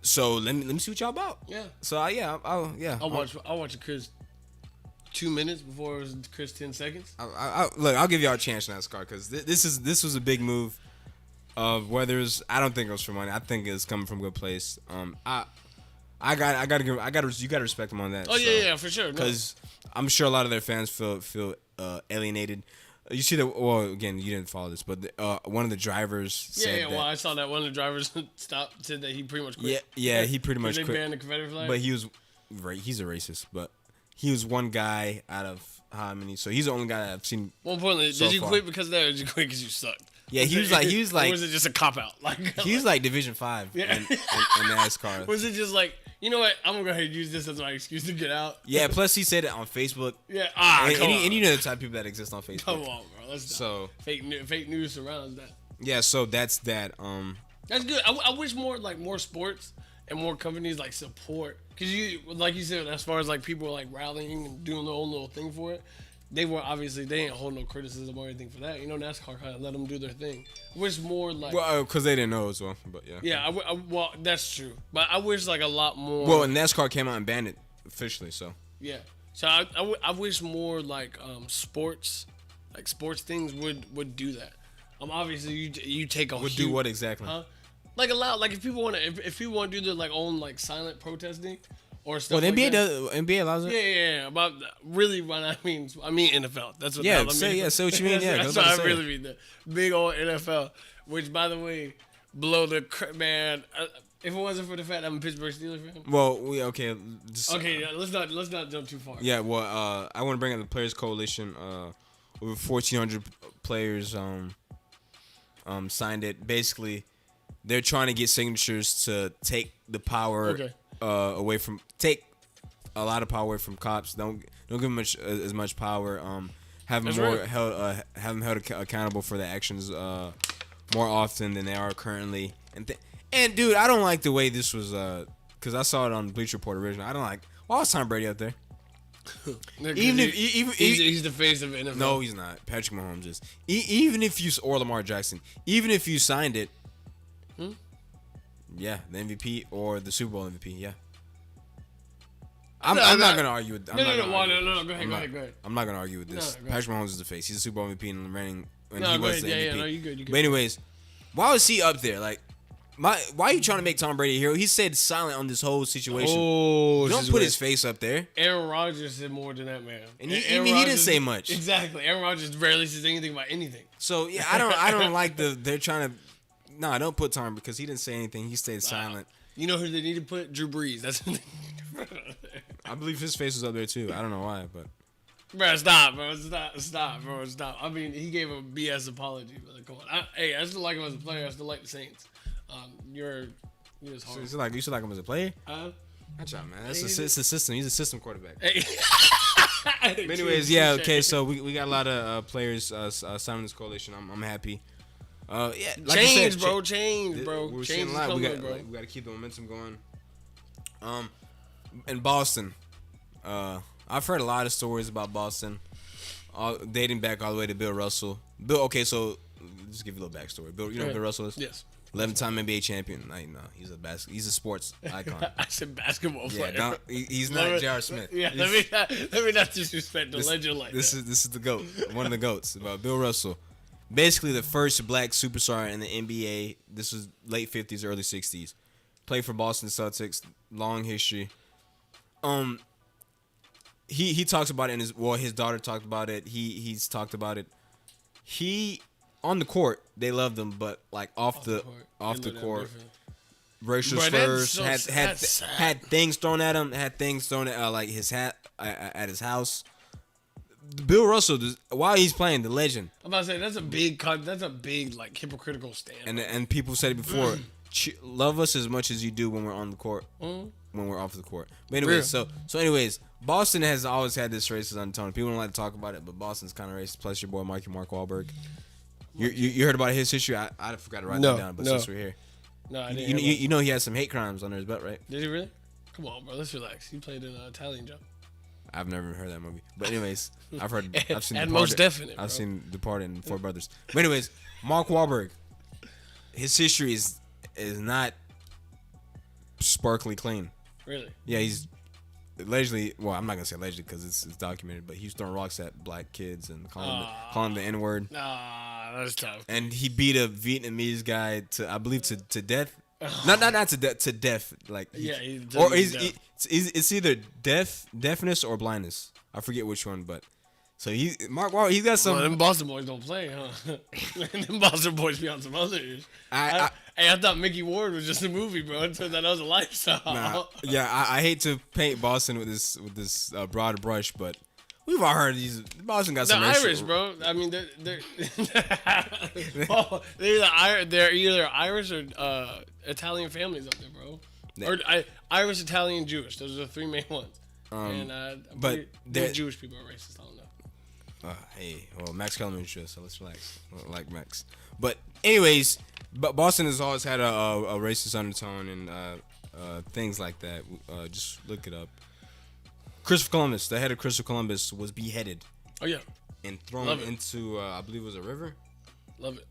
So let me see what y'all about. Yeah. So I'll watch Chris 2 minutes before it was Chris 10 seconds. Look, I'll give y'all a chance in NASCAR because this was a big move. Whether it's, I don't think it was for money. I think it's coming from a good place. You gotta respect them on that. Oh yeah, for sure. Because I'm sure a lot of their fans feel alienated. You see that? Well, again, you didn't follow this, but one of the drivers said yeah. Well, I saw that one of the drivers said that he pretty much quit. Yeah, he pretty much quit. They banned the Confederate flag. But he's a racist. But he was one guy out of how many? So he's the only guy that I've seen. More importantly, did you quit because of that, or did you quit because you sucked? Yeah, he was like. Or was it just a cop out? He was like Division 5 in NASCAR. Was it just like, you know what? I'm gonna go ahead and use this as my excuse to get out. Yeah. Plus, he said it on Facebook. Yeah. And you know the type of people that exist on Facebook. Come on, bro. That's fake news surrounds that. Yeah. So that's that. That's good. I wish more sports and more companies support, because you, like you said, as far as people rallying and doing their own little thing for it. They didn't hold no criticism or anything for that. NASCAR kind of let them do their thing. I wish more well, because they didn't know as well, but yeah. Yeah, well, that's true. But I wish a lot more. Well, NASCAR came out and banned it officially, so. Yeah. So I wish more sports like sports things would do that. Obviously you take a Would huge, do what exactly? like allow like if people want to do their like own like silent protesting or Well, stuff. the like NBA that. does. NBA allows it. Yeah. But really, what I mean NFL. That's what. Yeah, I mean. say what you mean. Yeah, that's what I really mean. The big old NFL, which by the way, blow the man. If it wasn't for the fact I'm a Pittsburgh Steelers fan. Well, Let's not jump too far. Yeah, well, I want to bring up the Players Coalition. Over 1,400 players signed it. Basically, they're trying to get signatures to take the power take a lot of power away from cops. Don't give them as much power. Have them have them held accountable for their actions more often than they are currently. And dude, I don't like the way this was because I saw it on Bleacher Report originally. I don't like. Why was Tom Brady up there? Even if he's the face of NFL. No, he's not. Patrick Mahomes is. Even if you or Lamar Jackson, even if you signed it, yeah, the MVP or the Super Bowl MVP, yeah. I'm not gonna argue with. No. Go ahead. I'm not gonna argue with this. No, Patrick Mahomes is the face. He's a Super Bowl MVP and reigning. When No, he go was ahead. the MVP. Yeah, no, you good. But anyways, why was he up there? Like, why are you trying to make Tom Brady a hero? He stayed silent on this whole situation. Oh, don't put his face up there. Aaron Rodgers said more than that, man. And he didn't say much. Exactly. Aaron Rodgers rarely says anything about anything. So yeah, I don't like they're trying to. No, don't put Tom because he didn't say anything. He stayed silent. You know who they need to put? Drew Brees. That's who they need to put up there. I believe his face was up there too. I don't know why, but. Bro, stop. I mean, he gave a BS apology. But come on. I still like him as a player. I still like the Saints. You're just hard. So you still like him as a player? Watch out, man. It's a system. He's a system quarterback. Hey. But anyways, yeah, okay. So we got a lot of players signing this coalition. I'm happy. Yeah, like change, bro. Change We're is seeing a lot. coming, We got to keep the momentum going. In Boston, I've heard a lot of stories about Boston, dating back all the way to Bill Russell. Okay, so just give you a little backstory. Bill, you know who Bill Russell is? Yes. 11-time NBA champion. No, he's a sports icon. I said basketball player. Yeah, he's not J.R. Smith. Yeah, let me not disrespect the legend like this. This is the GOAT, one of the GOATs. About Bill Russell, basically the first black superstar in the NBA. This was late 50s, early 60s. Played for Boston Celtics, long history. He talks about it in his daughter talked about it. He's talked about it. On the court, they loved him, but like off the court, racial slurs, had things thrown at him, had things thrown at like his hat at his house. Bill Russell, while he's playing, the legend. I'm about to say that's a big like hypocritical stand. And people said it before. Love us as much as you do when we're on the court, when we're off the court. But anyways, Boston has always had this racist undertone. People don't like to talk about it, but Boston's kind of racist. Plus, your boy Mark Wahlberg. You heard about his history? I forgot to write that down, but since we're here, no, I didn't. You know he has some hate crimes under his belt, right? Did he really? Come on, bro. Let's relax. He played in an Italian Job. I've never heard that movie, but anyways, I've seen and most definite. I've seen Departed and Four Brothers. But anyways, Mark Wahlberg, his history is not sparkly clean. Really? Yeah, he's allegedly. Well, I'm not gonna say allegedly because it's documented, but he was throwing rocks at black kids and calling the N-word. That's tough. And he beat a Vietnamese guy to death. Not to death. Like it's either deafness or blindness. I forget which one, but so Mark Wahlberg, he's got some. Well, them Boston boys don't play, huh? Them Boston boys be on some other issues. I thought Mickey Ward was just a movie, bro. It turned out that was a lifestyle. I hate to paint Boston with this broad brush, but we've all heard these. Boston got some. They're Irish, bro. I mean, they're they're either Irish or Italian families up there, bro. Or Irish, Italian, Jewish. Those are the three main ones. But they're Jewish people are racist. I don't know. Hey, well, Max Kellerman's Jewish, so let's relax. I like Max. But anyways, Boston has always had a racist undertone and things like that. Just look it up. Christopher Columbus, the head of Christopher Columbus, was beheaded. Oh yeah. And thrown into I believe it was a river. Love it.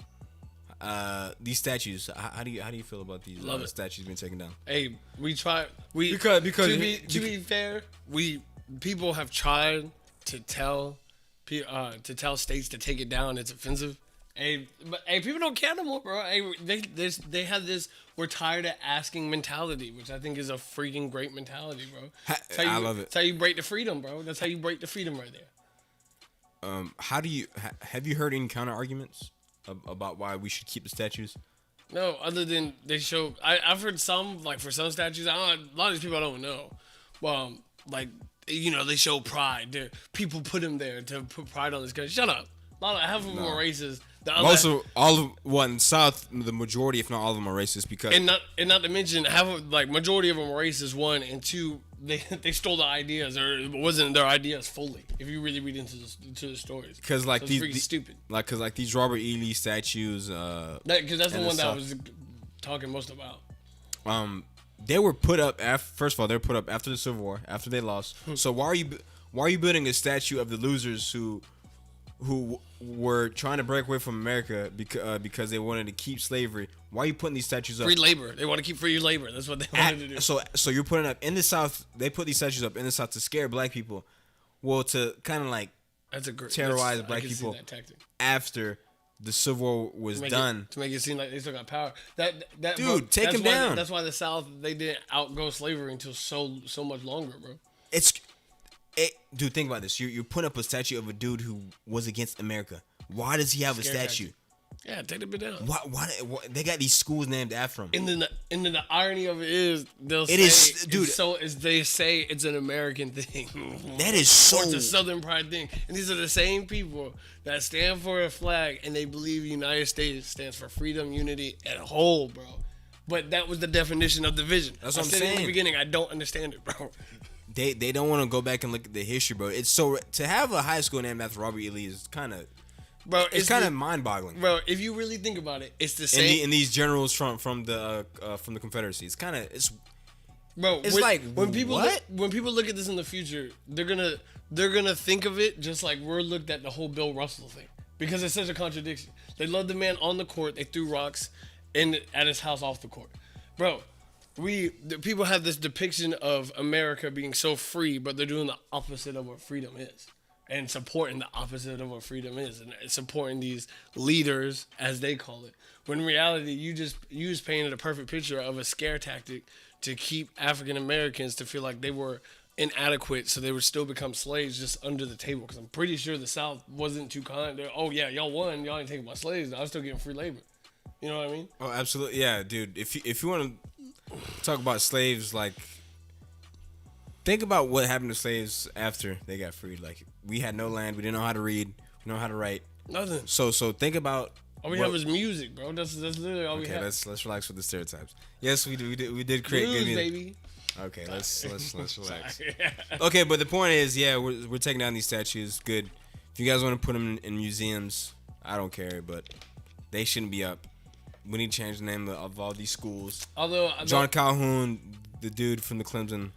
These statues. How do you feel about these statues being taken down? Hey, we try. Because to be fair, people have tried to tell to tell states to take it down. It's offensive. Hey, but hey, people don't care no more, bro. Hey, they have this "we're tired of asking" mentality, which I think is a freaking great mentality, bro. I love it. That's how you break the freedom, bro. That's how you break the freedom right there. How do you have you heard any counter arguments about why we should keep the statues? No, other than they show. I've heard some, like for some statues. A lot of these people I don't know. Well, like they show pride. People put them there to put pride on this country. Shut up. Half of them are racist. Also, all of one South, the majority, if not all of them, are racist because and not to mention majority of them are racist. One and two, they stole the ideas or it wasn't their ideas fully. If you really read into the stories, because like so these stupid. Because these Robert E. Lee statues. Because that's the one that I was talking most about. They were put up first of all, they were put up after the Civil War, after they lost. So why are you building a statue of the losers who were trying to break away from America because they wanted to keep slavery? Why are you putting these statues up? Free labor. They want to keep free labor. That's what they wanted to do. So you're putting up in the South. They put these statues up in the South to scare black people. Well, to kind of like terrorize black people after the Civil War was done. To make it seem like they still got power. Dude, take them down. That's why the South, they didn't outgo slavery until so much longer, bro. Dude, think about this. You're putting up a statue of a dude who was against America. Why does he have a statue? Yeah, take the bit down. Why they got these schools named after him? And then the irony of it is they say it's an American thing. That is so. Or it's a Southern pride thing. And these are the same people that stand for a flag and they believe the United States stands for freedom, unity, and whole, bro. But that was the definition of division. That's what I'm saying. saying. In the beginning, I don't understand it, bro. They don't want to go back and look at the history, bro. It's so to have a high school named after Robert E. Lee is kind of, bro. It's kind of mind-boggling, bro. If you really think about it, it's the same. And these generals from the Confederacy, it's kind of bro. It's when people look at this in the future, they're gonna think of it just like we're looked at the whole Bill Russell thing because it's such a contradiction. They loved the man on the court. They threw rocks at his house off the court, bro. The people have this depiction of America being so free, but they're doing the opposite of what freedom is, and supporting the opposite of what freedom is, and supporting these leaders as they call it. When in reality, you just painted a perfect picture of a scare tactic to keep African Americans to feel like they were inadequate, so they would still become slaves just under the table. Because I'm pretty sure the South wasn't too kind. Oh yeah, y'all won. Y'all ain't taking my slaves. I was still getting free labor. You know what I mean? Oh, absolutely, yeah, dude. If you want to talk about slaves, like, think about what happened to slaves after they got freed. Like, we had no land, we didn't know how to read, we didn't know how to write. Nothing. So think about all we have is music, bro. That's literally all we have. Okay, let's relax with the stereotypes. Yes, we did create blues, good music. baby. Okay, let's relax. Okay, but the point is, yeah, we're taking down these statues. Good. If you guys want to put them in museums, I don't care, but they shouldn't be up. We need to change the name of all these schools. Although John Calhoun, the dude from the Clemson,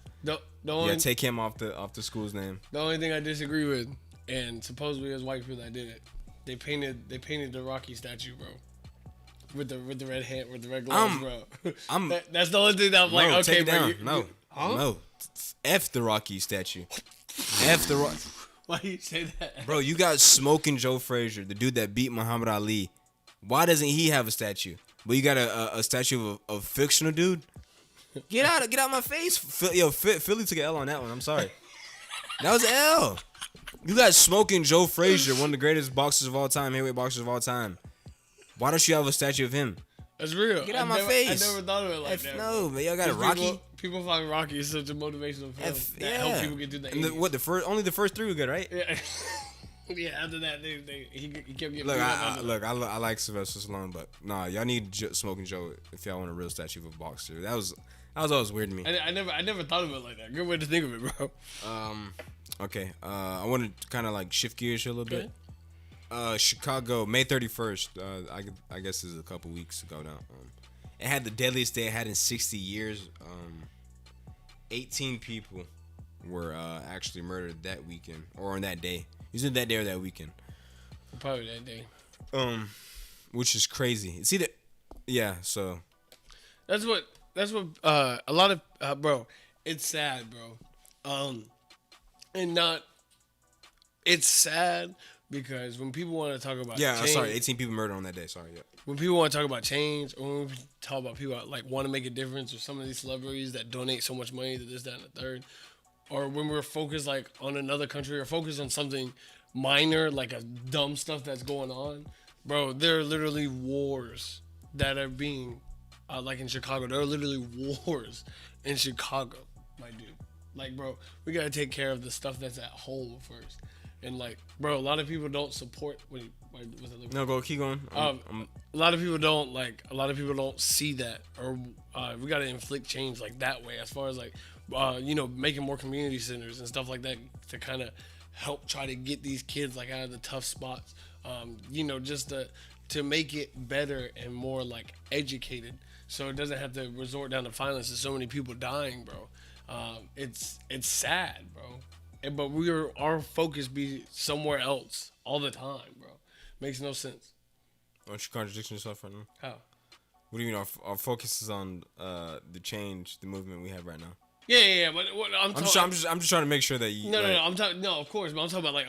take him off the school's name. The only thing I disagree with, and supposedly it was white people that did it, they painted the Rocky statue, bro, with the red hand, with the red gloves, bro. That's the only thing that I'm like, okay, take it bro. Down. No, F the Rocky statue. F the Rocky. Why you say that, bro? You got Smoking Joe Frazier, the dude that beat Muhammad Ali. Why doesn't he have a statue? But you got a statue of a fictional dude? Get out my face. Philly took an L on that one. I'm sorry. That was an L. You got Smoking Joe Frazier, one of the greatest boxers of all time, heavyweight boxers of all time. Why don't you have a statue of him? That's real. Get out my face. I never thought of it like that. No, but y'all got a Rocky. People find Rocky is such a motivational film that help people get through the 80s. Only the first three were good, right? Yeah. Yeah, after that, he kept getting. Look, I like Sylvester Stallone, but nah, y'all need Smoking Joe if y'all want a real statue of a boxer. That was always weird to me. I never thought of it like that. Good way to think of it, bro. Okay. I want to kind of like shift gears here a little bit. Chicago, May 31st. I guess this is a couple weeks ago now. It had the deadliest day it had in 60 years. 18 people were actually murdered that weekend or on that day. Either that day or that weekend. Probably that day. Which is crazy. It's either, yeah. So that's what a lot of bro. It's sad, bro. And not. it's sad because when people want to talk about Yeah, change, sorry, 18 people murdered on that day. Sorry, yeah. when people want to talk about change, or when we talk about people that, like, want to make a difference, or some of these celebrities that donate so much money to this, that, and the third, or when we're focused like on another country or focused on something minor, like a dumb stuff that's going on, bro, there are literally wars that are being, like in Chicago, there are literally wars in Chicago, my dude. Like, bro, we gotta take care of the stuff that's at home first. And like, bro, a lot of people don't support. Wait, was it? No, go keep going. A lot of people don't like. A lot of people don't see that, or we gotta inflict change like that way. As far as like, making more community centers and stuff like that to kind of help try to get these kids like out of the tough spots. Just to make it better and more like educated, so it doesn't have to resort down to violence and so many people dying, bro. It's sad, bro. But our focus be somewhere else all the time, bro. Makes no sense. Aren't you contradicting yourself right now? How? What do you mean? Our focus is on the change, the movement we have right now. Yeah. But what I'm just trying to make sure that you. No. I'm talking. No, of course, but I'm talking about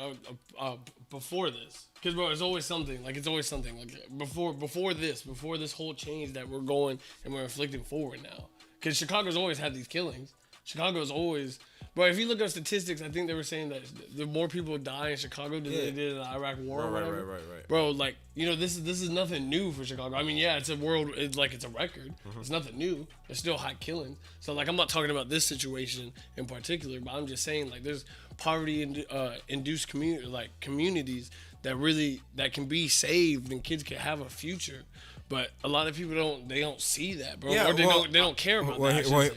like before this, because bro, it's always something. Like it's always something. Like before this whole change that we're going and we're inflicting forward now. Because Chicago's always had these killings. Chicago's always. But if you look at statistics, I think they were saying that the more people die in Chicago than they did in the Iraq War. Right. Bro, like, this is nothing new for Chicago. I mean, yeah, it's a record. Mm-hmm. It's nothing new. There's still high killings. So, like, I'm not talking about this situation in particular, but I'm just saying, like, there's poverty induced communities that can be saved and kids can have a future. But a lot of people don't see that, bro. Yeah, or they don't care about that.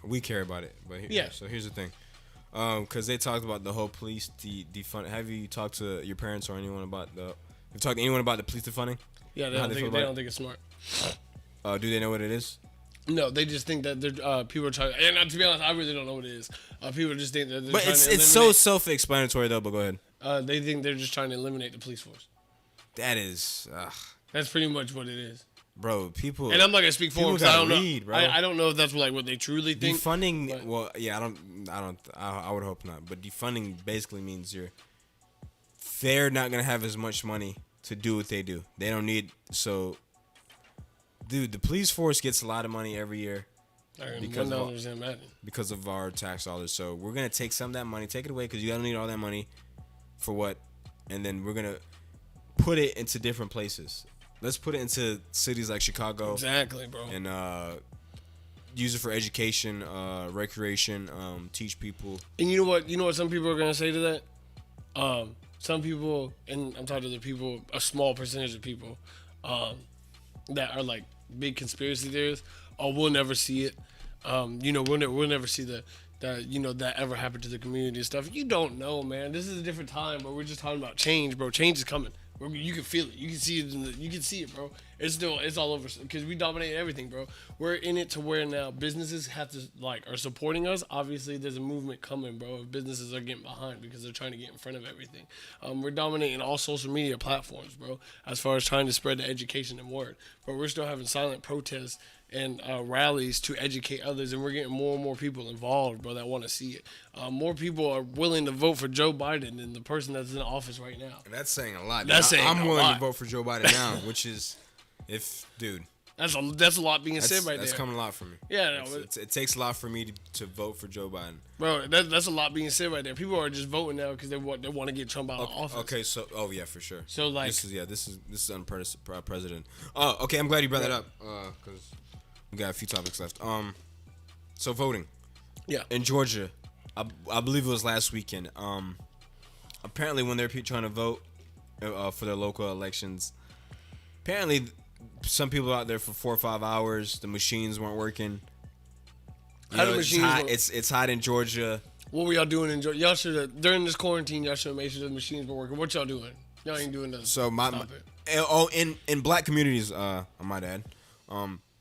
We care about it, but So here's the thing, because they talked about the whole police defund. Have you talked to your parents or anyone about the? Have you talked to anyone about the police defunding? Yeah, they don't think it's smart. Do they know what it is? No, they just think that people are trying. And to be honest, I really don't know what it is. People just think that. They're but trying to it's so self-explanatory though. But go ahead. They think they're just trying to eliminate the police force. That is. That's pretty much what it is. Bro, people, and I'm not gonna speak for them because I don't know. Bro. I don't know if that's like what they truly think. Defunding, I would hope not. But defunding basically means they're not gonna have as much money to do what they do. They don't need dude. The police force gets a lot of money every year because of our tax dollars. So we're gonna take some of that money, take it away because you don't need all that money for what, and then we're gonna put it into different places. Let's put it into cities like Chicago. Exactly, bro. And use it for education, recreation, teach people. And you know what some people are going to say to that? Some people, and I'm talking to the people, a small percentage of people that are like big conspiracy theorists. Oh, we'll never see it. We'll never see that ever happened to the community and stuff. You don't know, man. This is a different time, but we're just talking about change, bro. Change is coming. You can feel it. You can see it. You can see it, bro. It's all over because we dominate everything, bro. We're in it to where now businesses are supporting us. Obviously, there's a movement coming, bro. Businesses are getting behind because they're trying to get in front of everything. We're dominating all social media platforms, bro. As far as trying to spread the education and word, but we're still having silent protests and rallies to educate others, and we're getting more and more people involved, bro, that want to see it. More people are willing to vote for Joe Biden than the person that's in office right now. And that's saying a lot. I'm willing to vote for Joe Biden now, which is, that's a lot being said right there. That's coming a lot from me. Yeah, it takes a lot for me to vote for Joe Biden. Bro, that's a lot being said right there. People are just voting now because they want to get Trump out of office. Okay, so for sure. So like this is unprecedented. Oh, okay, I'm glad you brought that up because we got a few topics left. So voting. Yeah. In Georgia, I believe it was last weekend. Apparently, when they're trying to vote for their local elections, apparently some people out there for 4 or 5 hours. The machines weren't working. It's hot in Georgia. What were y'all doing in Georgia? Y'all should have during this quarantine. Y'all should have made sure the machines were working. What y'all doing? Y'all ain't doing nothing. So in black communities, I might add.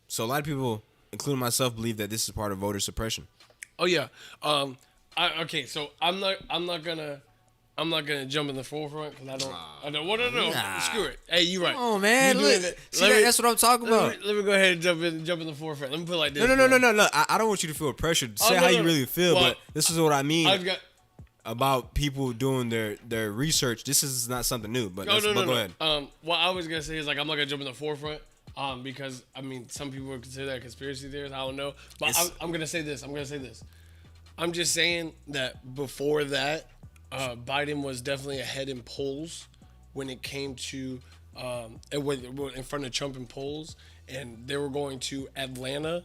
So a lot of people, including myself, believe that this is part of voter suppression. Oh yeah. So I'm not gonna jump in the forefront because I don't want to know. Screw it. Hey, you right. Oh man, that's what I'm talking about. Let me go ahead and jump in the forefront. Let me put it like this. No. I don't want you to feel pressured. Say how you really feel, but this is what I mean. about people doing their research. This is not something new, but No. go ahead. What I was gonna say is like I'm not gonna jump in the forefront. Because I mean, some people would consider that conspiracy theories. I don't know, but I'm gonna say this. I'm just saying that before that, Biden was definitely ahead in polls when it came to in front of Trump in polls, and they were going to Atlanta.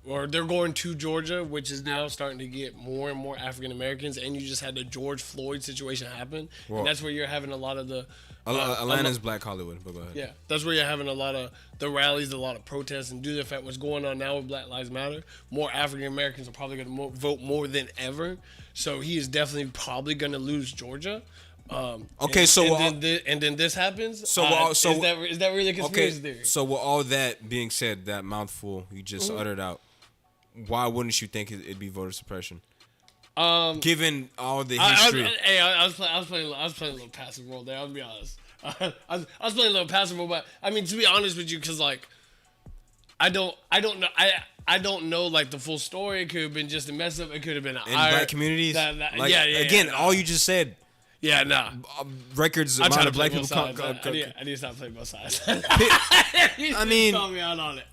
Or they're going to Georgia, which is now starting to get more and more African Americans, and you just had the George Floyd situation happen, and that's where you're having a lot of the Atlanta's Black Hollywood, but go ahead. yeah, that's where you're having a lot of the rallies, a lot of protests, and due to the fact what's going on now with Black Lives Matter, more African Americans are probably going to vote more than ever. So he is definitely probably going to lose Georgia. Okay, and then this happens. Is that really a conspiracy theory? So with all that being said, that mouthful you just uttered out, why wouldn't you think it'd be voter suppression? Given all the history. I was playing a little passive role there. I'll be honest. I was playing a little passive role, but I mean, to be honest with you, because like I don't know. I don't know like the full story. It could have been just a mess up. It could have been in black communities. All you just said. Yeah, nah. Records I'm amount trying of to black play people. both sides. I need to stop playing both sides. I mean, call me out on it.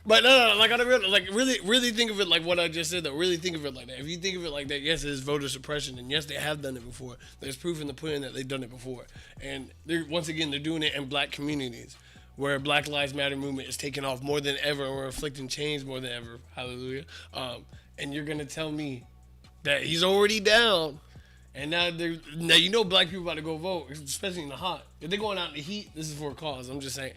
But no, like on the real, like really think of it like what I just said. Though, really think of it like that. If you think of it like that, yes, it is voter suppression, and yes, they have done it before. There's proof in the pudding that they've done it before, and once again, they're doing it in black communities where Black Lives Matter movement is taking off more than ever, and we're inflicting change more than ever. Hallelujah. And you're gonna tell me that he's already down. And now you know black people about to go vote, especially in the hot. If they're going out in the heat, this is for a cause. I'm just saying.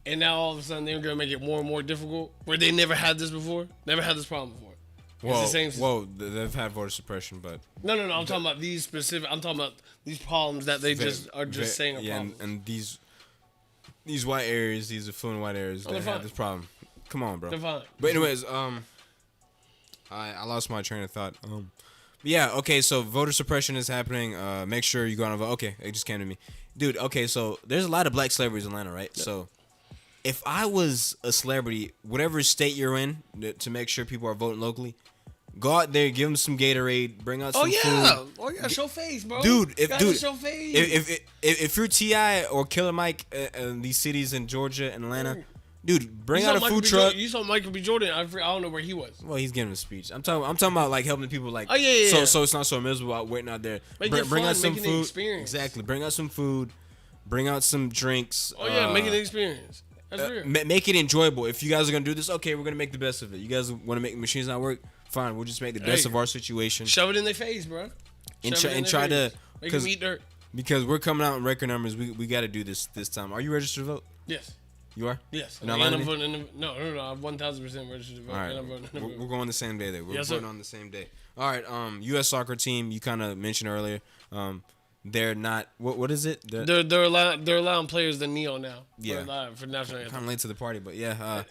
And now all of a sudden they're gonna make it more and more difficult, where they never had this before, never had this problem before. They've had voter suppression, but no. I'm talking about these specific. I'm talking about these problems that they are just saying are problems. And these white areas, these affluent white areas, they have this problem. Come on, bro. They're fine. But anyways, I lost my train of thought. Yeah, okay, so voter suppression is happening. Make sure you go out and vote. Okay, it just came to me. Dude, okay, so there's a lot of black celebrities in Atlanta, right? Yeah. So if I was a celebrity, whatever state you're in, to make sure people are voting locally, go out there, give them some Gatorade, bring out some food. Oh, yeah, show face, bro. Show face. If you're T.I. or Killer Mike in these cities in Georgia and Atlanta, dude, bring out a food truck. You saw Michael B. Jordan. I don't know where he was. Well, he's giving a speech. I'm talking about like helping people like. Oh yeah. So it's not so miserable out waiting out there. Bring out some food. Exactly. Bring out some food. Bring out some drinks. Oh yeah, make it an experience. That's real. Make it enjoyable. If you guys are gonna do this, okay, we're gonna make the best of it. You guys want to make the machines not work? Fine, we'll just make the best of our situation. Shove it in their face, bro. And try to make them eat dirt. Because we're coming out in record numbers. We got to do this time. Are you registered to vote? Yes. You are? Yes. No, I'm voting no, I'm 1,000% registered to vote. All right. And we're going the same day there. We're voting on the same day. All right. U.S. soccer team, you kind of mentioned earlier. They're not. What is it? They're allowing players to kneel now. Yeah. For national anthem. Kind of late to the party, but yeah.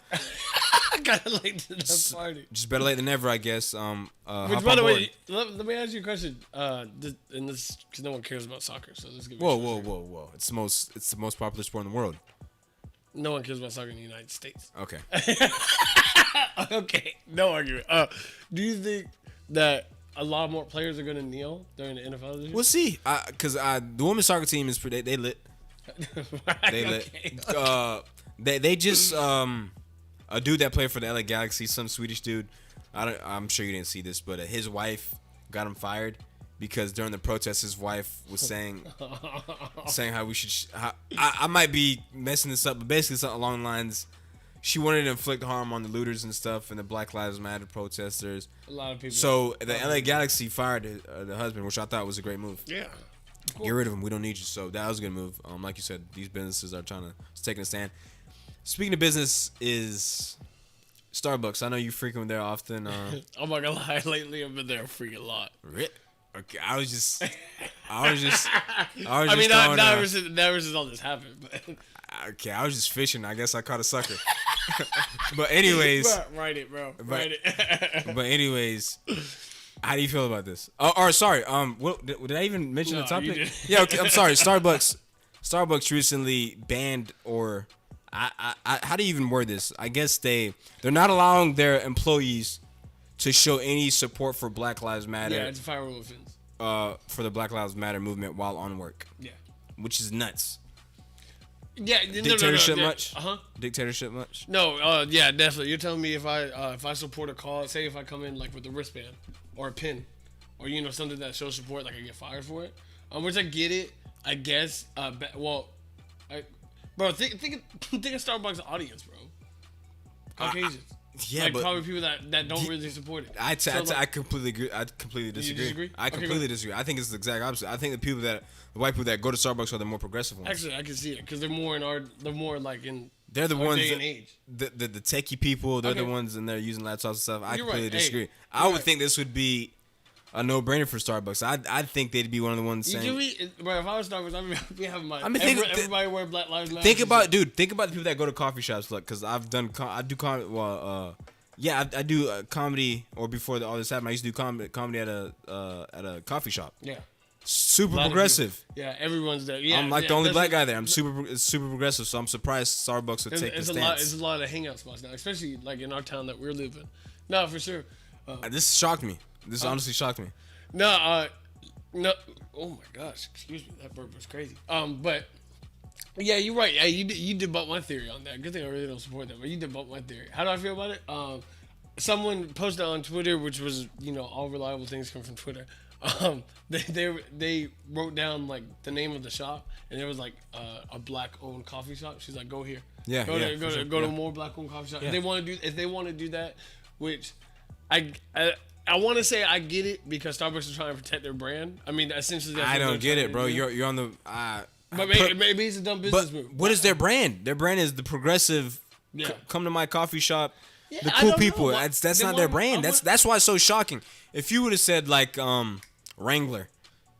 Kind of late to the party. Just better late than never, I guess. Which, by the way, let me ask you a question. And this, because no one cares about soccer, so let's give. Whoa! It's the most popular sport in the world. No one cares about soccer in the United States. Okay. Okay. No argument. Do you think that a lot more players are going to kneel during the NFL this year? We'll see. Because the women's soccer team is they lit. They lit. Okay. They just a dude that played for the LA Galaxy, some Swedish dude. I'm sure you didn't see this, but his wife got him fired because during the protest, his wife was saying how we should. I might be messing this up, but basically something along the lines. She wanted to inflict harm on the looters and stuff and the Black Lives Matter protesters. A lot of people. So the LA Galaxy fired the husband, which I thought was a great move. Yeah. Cool. Get rid of him. We don't need you. So that was a good move. Like you said, these businesses are taking a stand. Speaking of business, is Starbucks. I know you frequent there often. I'm not gonna lie. Lately, I've been there a freaking lot. Okay, I was just. I mean, never since all this happened. But. Okay, I was just fishing. I guess I caught a sucker. But anyways, write it, bro. Write it. But anyways, how do you feel about this? Or sorry, did I even mention the topic? You did. Yeah, okay, I'm sorry. Starbucks recently banned or. How do you even word this? I guess they're not allowing their employees to show any support for Black Lives Matter. Yeah, it's a firearm offense. For the Black Lives Matter movement while on work. Yeah. Which is nuts. Yeah, Dictatorship much? Uh-huh. Dictatorship much? No, yeah, definitely. You're telling me if I support a cause, say if I come in like with a wristband or a pin, or something that shows support, like I get fired for it. Which I get it, I guess. Bro, think of Starbucks audience, bro. Caucasians. Yeah, like but probably people that don't really support it. I completely agree. I completely disagree. You disagree? I completely disagree. I think it's the exact opposite. I think the white people that go to Starbucks are the more progressive ones. Actually, I can see it because they're more like in. They're the our ones day and age. The techie people. They're Okay. the ones in there using laptops and stuff. I You're completely right. disagree. Hey, I would right. think this would be a no-brainer for Starbucks. I think they'd be one of the ones saying. Bro, if I was Starbucks, I'd be having my. Everybody wear Black Lives Matter. Think about the people that go to coffee shops. Look, because I do comedy. Or before all this happened, I used to do comedy at a coffee shop. Yeah. Super progressive. Yeah, everyone's there. Yeah, I'm the only black guy there. I'm super progressive, so I'm surprised Starbucks would take this stance. It's a lot of hangout spots now, especially like in our town that we're living. No, for sure. This shocked me. This honestly shocked me. No. Oh my gosh, excuse me, that burp was crazy. But yeah, you're right. Hey, you debunked my theory on that. Good thing I really don't support that, but you debunked my theory. How do I feel about it? Someone posted on Twitter, which was all reliable things come from Twitter. They wrote down like the name of the shop, and there was like a black owned coffee shop. She's like, go here. Yeah, go to more black owned coffee shops. Yeah. If they want to do that, which I want to say I get it because Starbucks is trying to protect their brand. I mean, essentially, that's I what don't they're get trying it, bro. to do. You're on the. But maybe it's a dumb business move. What is their brand? Their brand is the progressive. Yeah. Come to my coffee shop. Yeah, The I cool don't people. know. That's not their brand. That's why it's so shocking. If you would have said like Wrangler,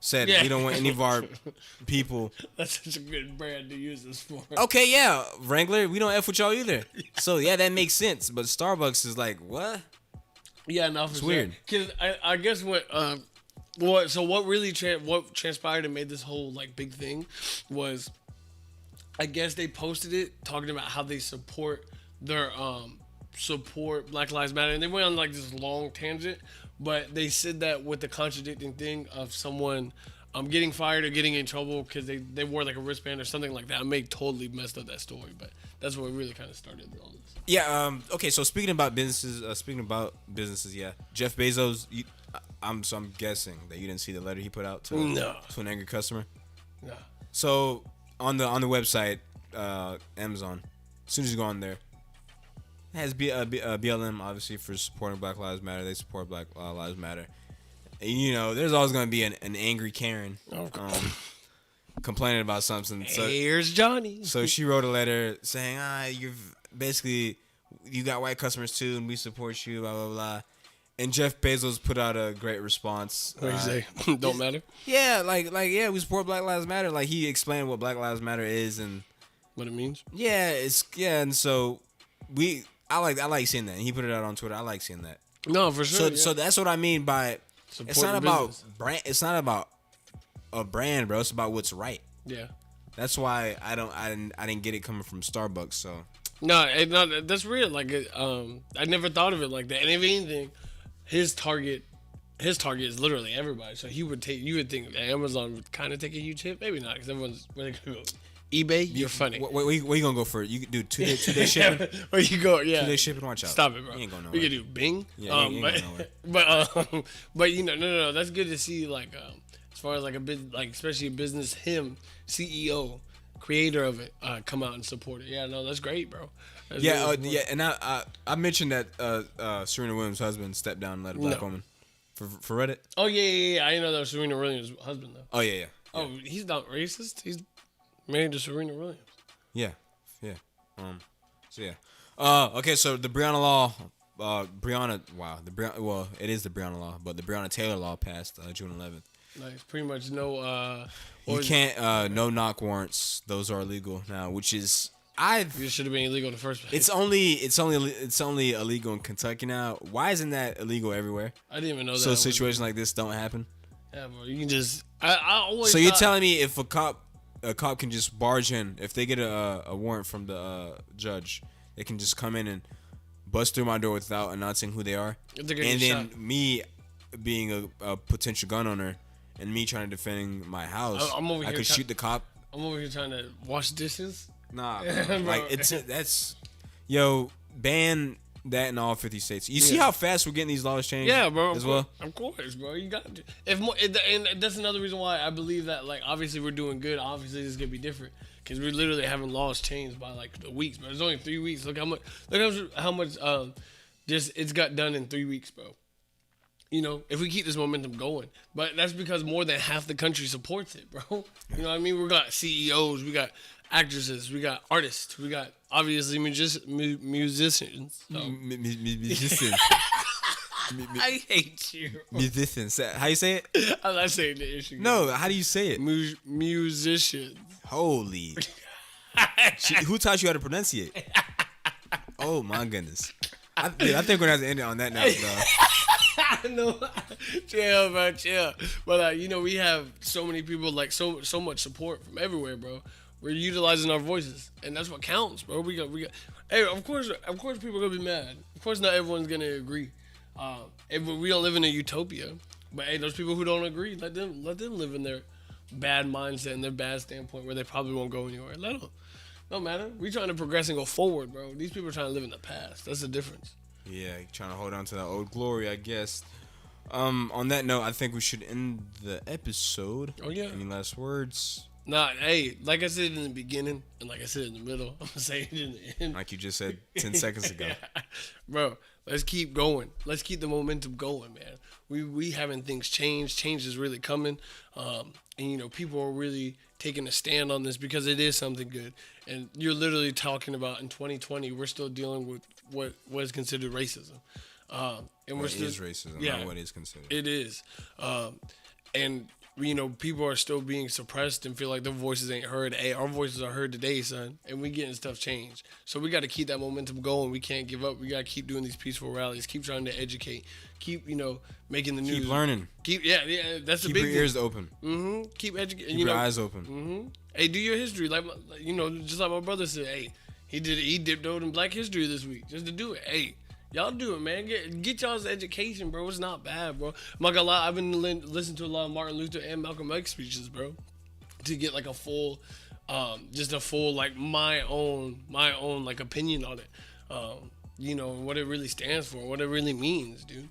said Yeah. we don't want any of our people. That's such a good brand to use this for. Okay, yeah, Wrangler, we don't f with y'all either. So yeah, that makes sense. But Starbucks is like what? Yeah, no, for It's sure. weird. Because I guess what really what transpired and made this whole like big thing was, I guess they posted it talking about how they support their support Black Lives Matter, and they went on like this long tangent, but they said that with the contradicting thing of someone getting fired or getting in trouble because they wore like a wristband or something like that. I may totally messed up that story, but that's what really kind of started all this. Yeah. Okay. So speaking about businesses, yeah. Jeff Bezos. I'm guessing that you didn't see the letter he put out to an angry customer. No. So on the website, Amazon, as soon as you go on there, it has BLM obviously for supporting Black Lives Matter. They support Black Lives Matter. And, there's always going to be an angry Karen complaining about something. So, here's Johnny. So she wrote a letter saying, you got white customers too, and we support you, blah, blah, blah. And Jeff Bezos put out a great response. What did he say? Don't matter? Yeah, we support Black Lives Matter. Like, he explained what Black Lives Matter is and what it means? Yeah, and so I like seeing that. And he put it out on Twitter. I like seeing that. No, for sure. So that's what I mean by it's not about brand. It's not about a brand, bro. It's about what's right. Yeah. That's why I didn't get it coming from Starbucks. So no, that's real. Like I never thought of it like that. And if anything, his target is literally everybody. So you would think that Amazon would kind of take a huge hit. Maybe not, because everyone's where they gonna go. eBay, you're funny. Where you gonna go for it? You can do two day shipping. Where you go? Yeah, 2 day shipping. Watch out. Stop it, bro. You ain't going nowhere. We could do Bing. Yeah, you ain't going nowhere. But no. That's good to see. Like as far as like especially a business, CEO, creator of it, come out and support it. Yeah, no, that's great, bro. That's really and I mentioned that Serena Williams' husband stepped down and let a black woman for Reddit. Oh yeah. I didn't know that was Serena Williams' husband though. Oh yeah. Oh, he's not racist. He's married to Serena Williams. Yeah. So yeah. Okay. So the Breonna law, it is the Breonna law, but the Breonna Taylor law passed June 11th. Like pretty much no. You can't no knock warrants. Those are illegal now, which is it should have been illegal in the first place. It's only illegal in Kentucky now. Why isn't that illegal everywhere? I didn't even know that. So situations like this don't happen. Yeah, bro. You can just. I always. So you're telling me if a cop can just barge in, if they get a warrant from the judge, they can just come in and bust through my door without announcing who they are, They're gonna and get then shot. me being a potential gun owner, and me trying to defend my house, I'm over I here could try- shoot the cop. I'm over here trying to wash dishes. Nah, Bro. like that's ban that in all 50 states. You see Yeah. how fast we're getting these laws changed? Yeah, bro. As well. Of course, bro. You got to. If more, and that's another reason why I believe that, like, obviously we're doing good. Obviously, this is gonna be different because we're literally having laws changed by like the weeks, bro. It's only 3 weeks. Look how much. Look how much. Just it's got done in 3 weeks, bro. You know, if we keep this momentum going, but that's because more than half the country supports it, bro. You know what I mean? We got CEOs, we got actresses, we got artists, we got obviously musicians. So. Musicians. I hate you. Musicians. How you say it? I'm not saying the issue. No, how do you say it? Musicians. Holy. Who taught you how to pronunciate? Oh my goodness. I think we're gonna have to end it on that note, bro. I know. Chill, bro. Chill. But you know, we have so many people, like so much support from everywhere, bro. We're utilizing our voices, and that's what counts, bro. We got. Hey, of course, people are gonna be mad. Of course, not everyone's gonna agree. We don't live in a utopia, but hey, those people who don't agree, let them live in their bad mindset and their bad standpoint where they probably won't go anywhere. Let them. No matter. We trying to progress and go forward, bro. These people are trying to live in the past. That's the difference. Yeah, trying to hold on to that old glory, I guess. On that note, I think we should end the episode. Oh yeah. Any last words? Nah, hey, like I said in the beginning, and like I said in the middle, I'm gonna say it in the end. Like you just said 10 seconds ago. Yeah. Bro, let's keep going. Let's keep the momentum going, man. We having things change. Change is really coming. And you know, people are really taking a stand on this because it is something good. And you're literally talking about in 2020, we're still dealing with what is considered racism. And What is racism? Yeah, Not what is considered. it is. And you know, people are still being suppressed and feel like their voices ain't heard. Hey, our voices are heard today, son, and we getting stuff changed. So we got to keep that momentum going. We can't give up. We got to keep doing these peaceful rallies. Keep trying to educate. Keep, you know, making the news. Keep learning. Yeah. That's Keep the big your ears open. Keep educating. Keep your eyes open. Hey, do your history, like you know, just like my brother said. Hey, he dipped out in Black History this week just to do it. Hey. Y'all do it, man. Get y'all's education, bro. It's not bad, bro. I'm not gonna lie. I've been listening to a lot of Martin Luther and Malcolm X speeches, bro, to get like a full, just a full like my own like opinion on it. You know what it really stands for, what it really means, dude.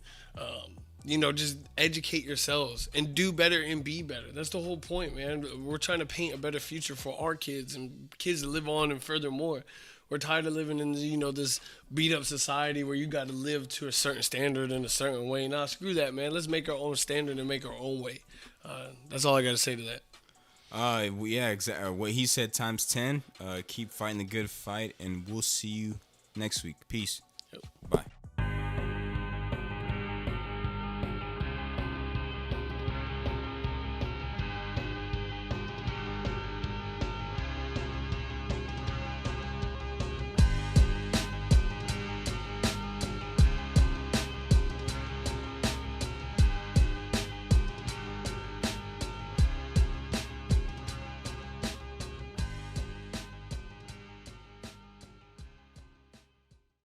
You know, just educate yourselves and do better and be better. That's the whole point, man. We're trying to paint a better future for our kids and kids to live on, and furthermore. We're tired of living in, you know, this beat up society where you got to live to a certain standard in a certain way. Nah, screw that, man. Let's make our own standard and make our own way. That's all I got to say to that. Yeah, exactly. What he said times 10. Keep fighting the good fight, and we'll see you next week. Peace.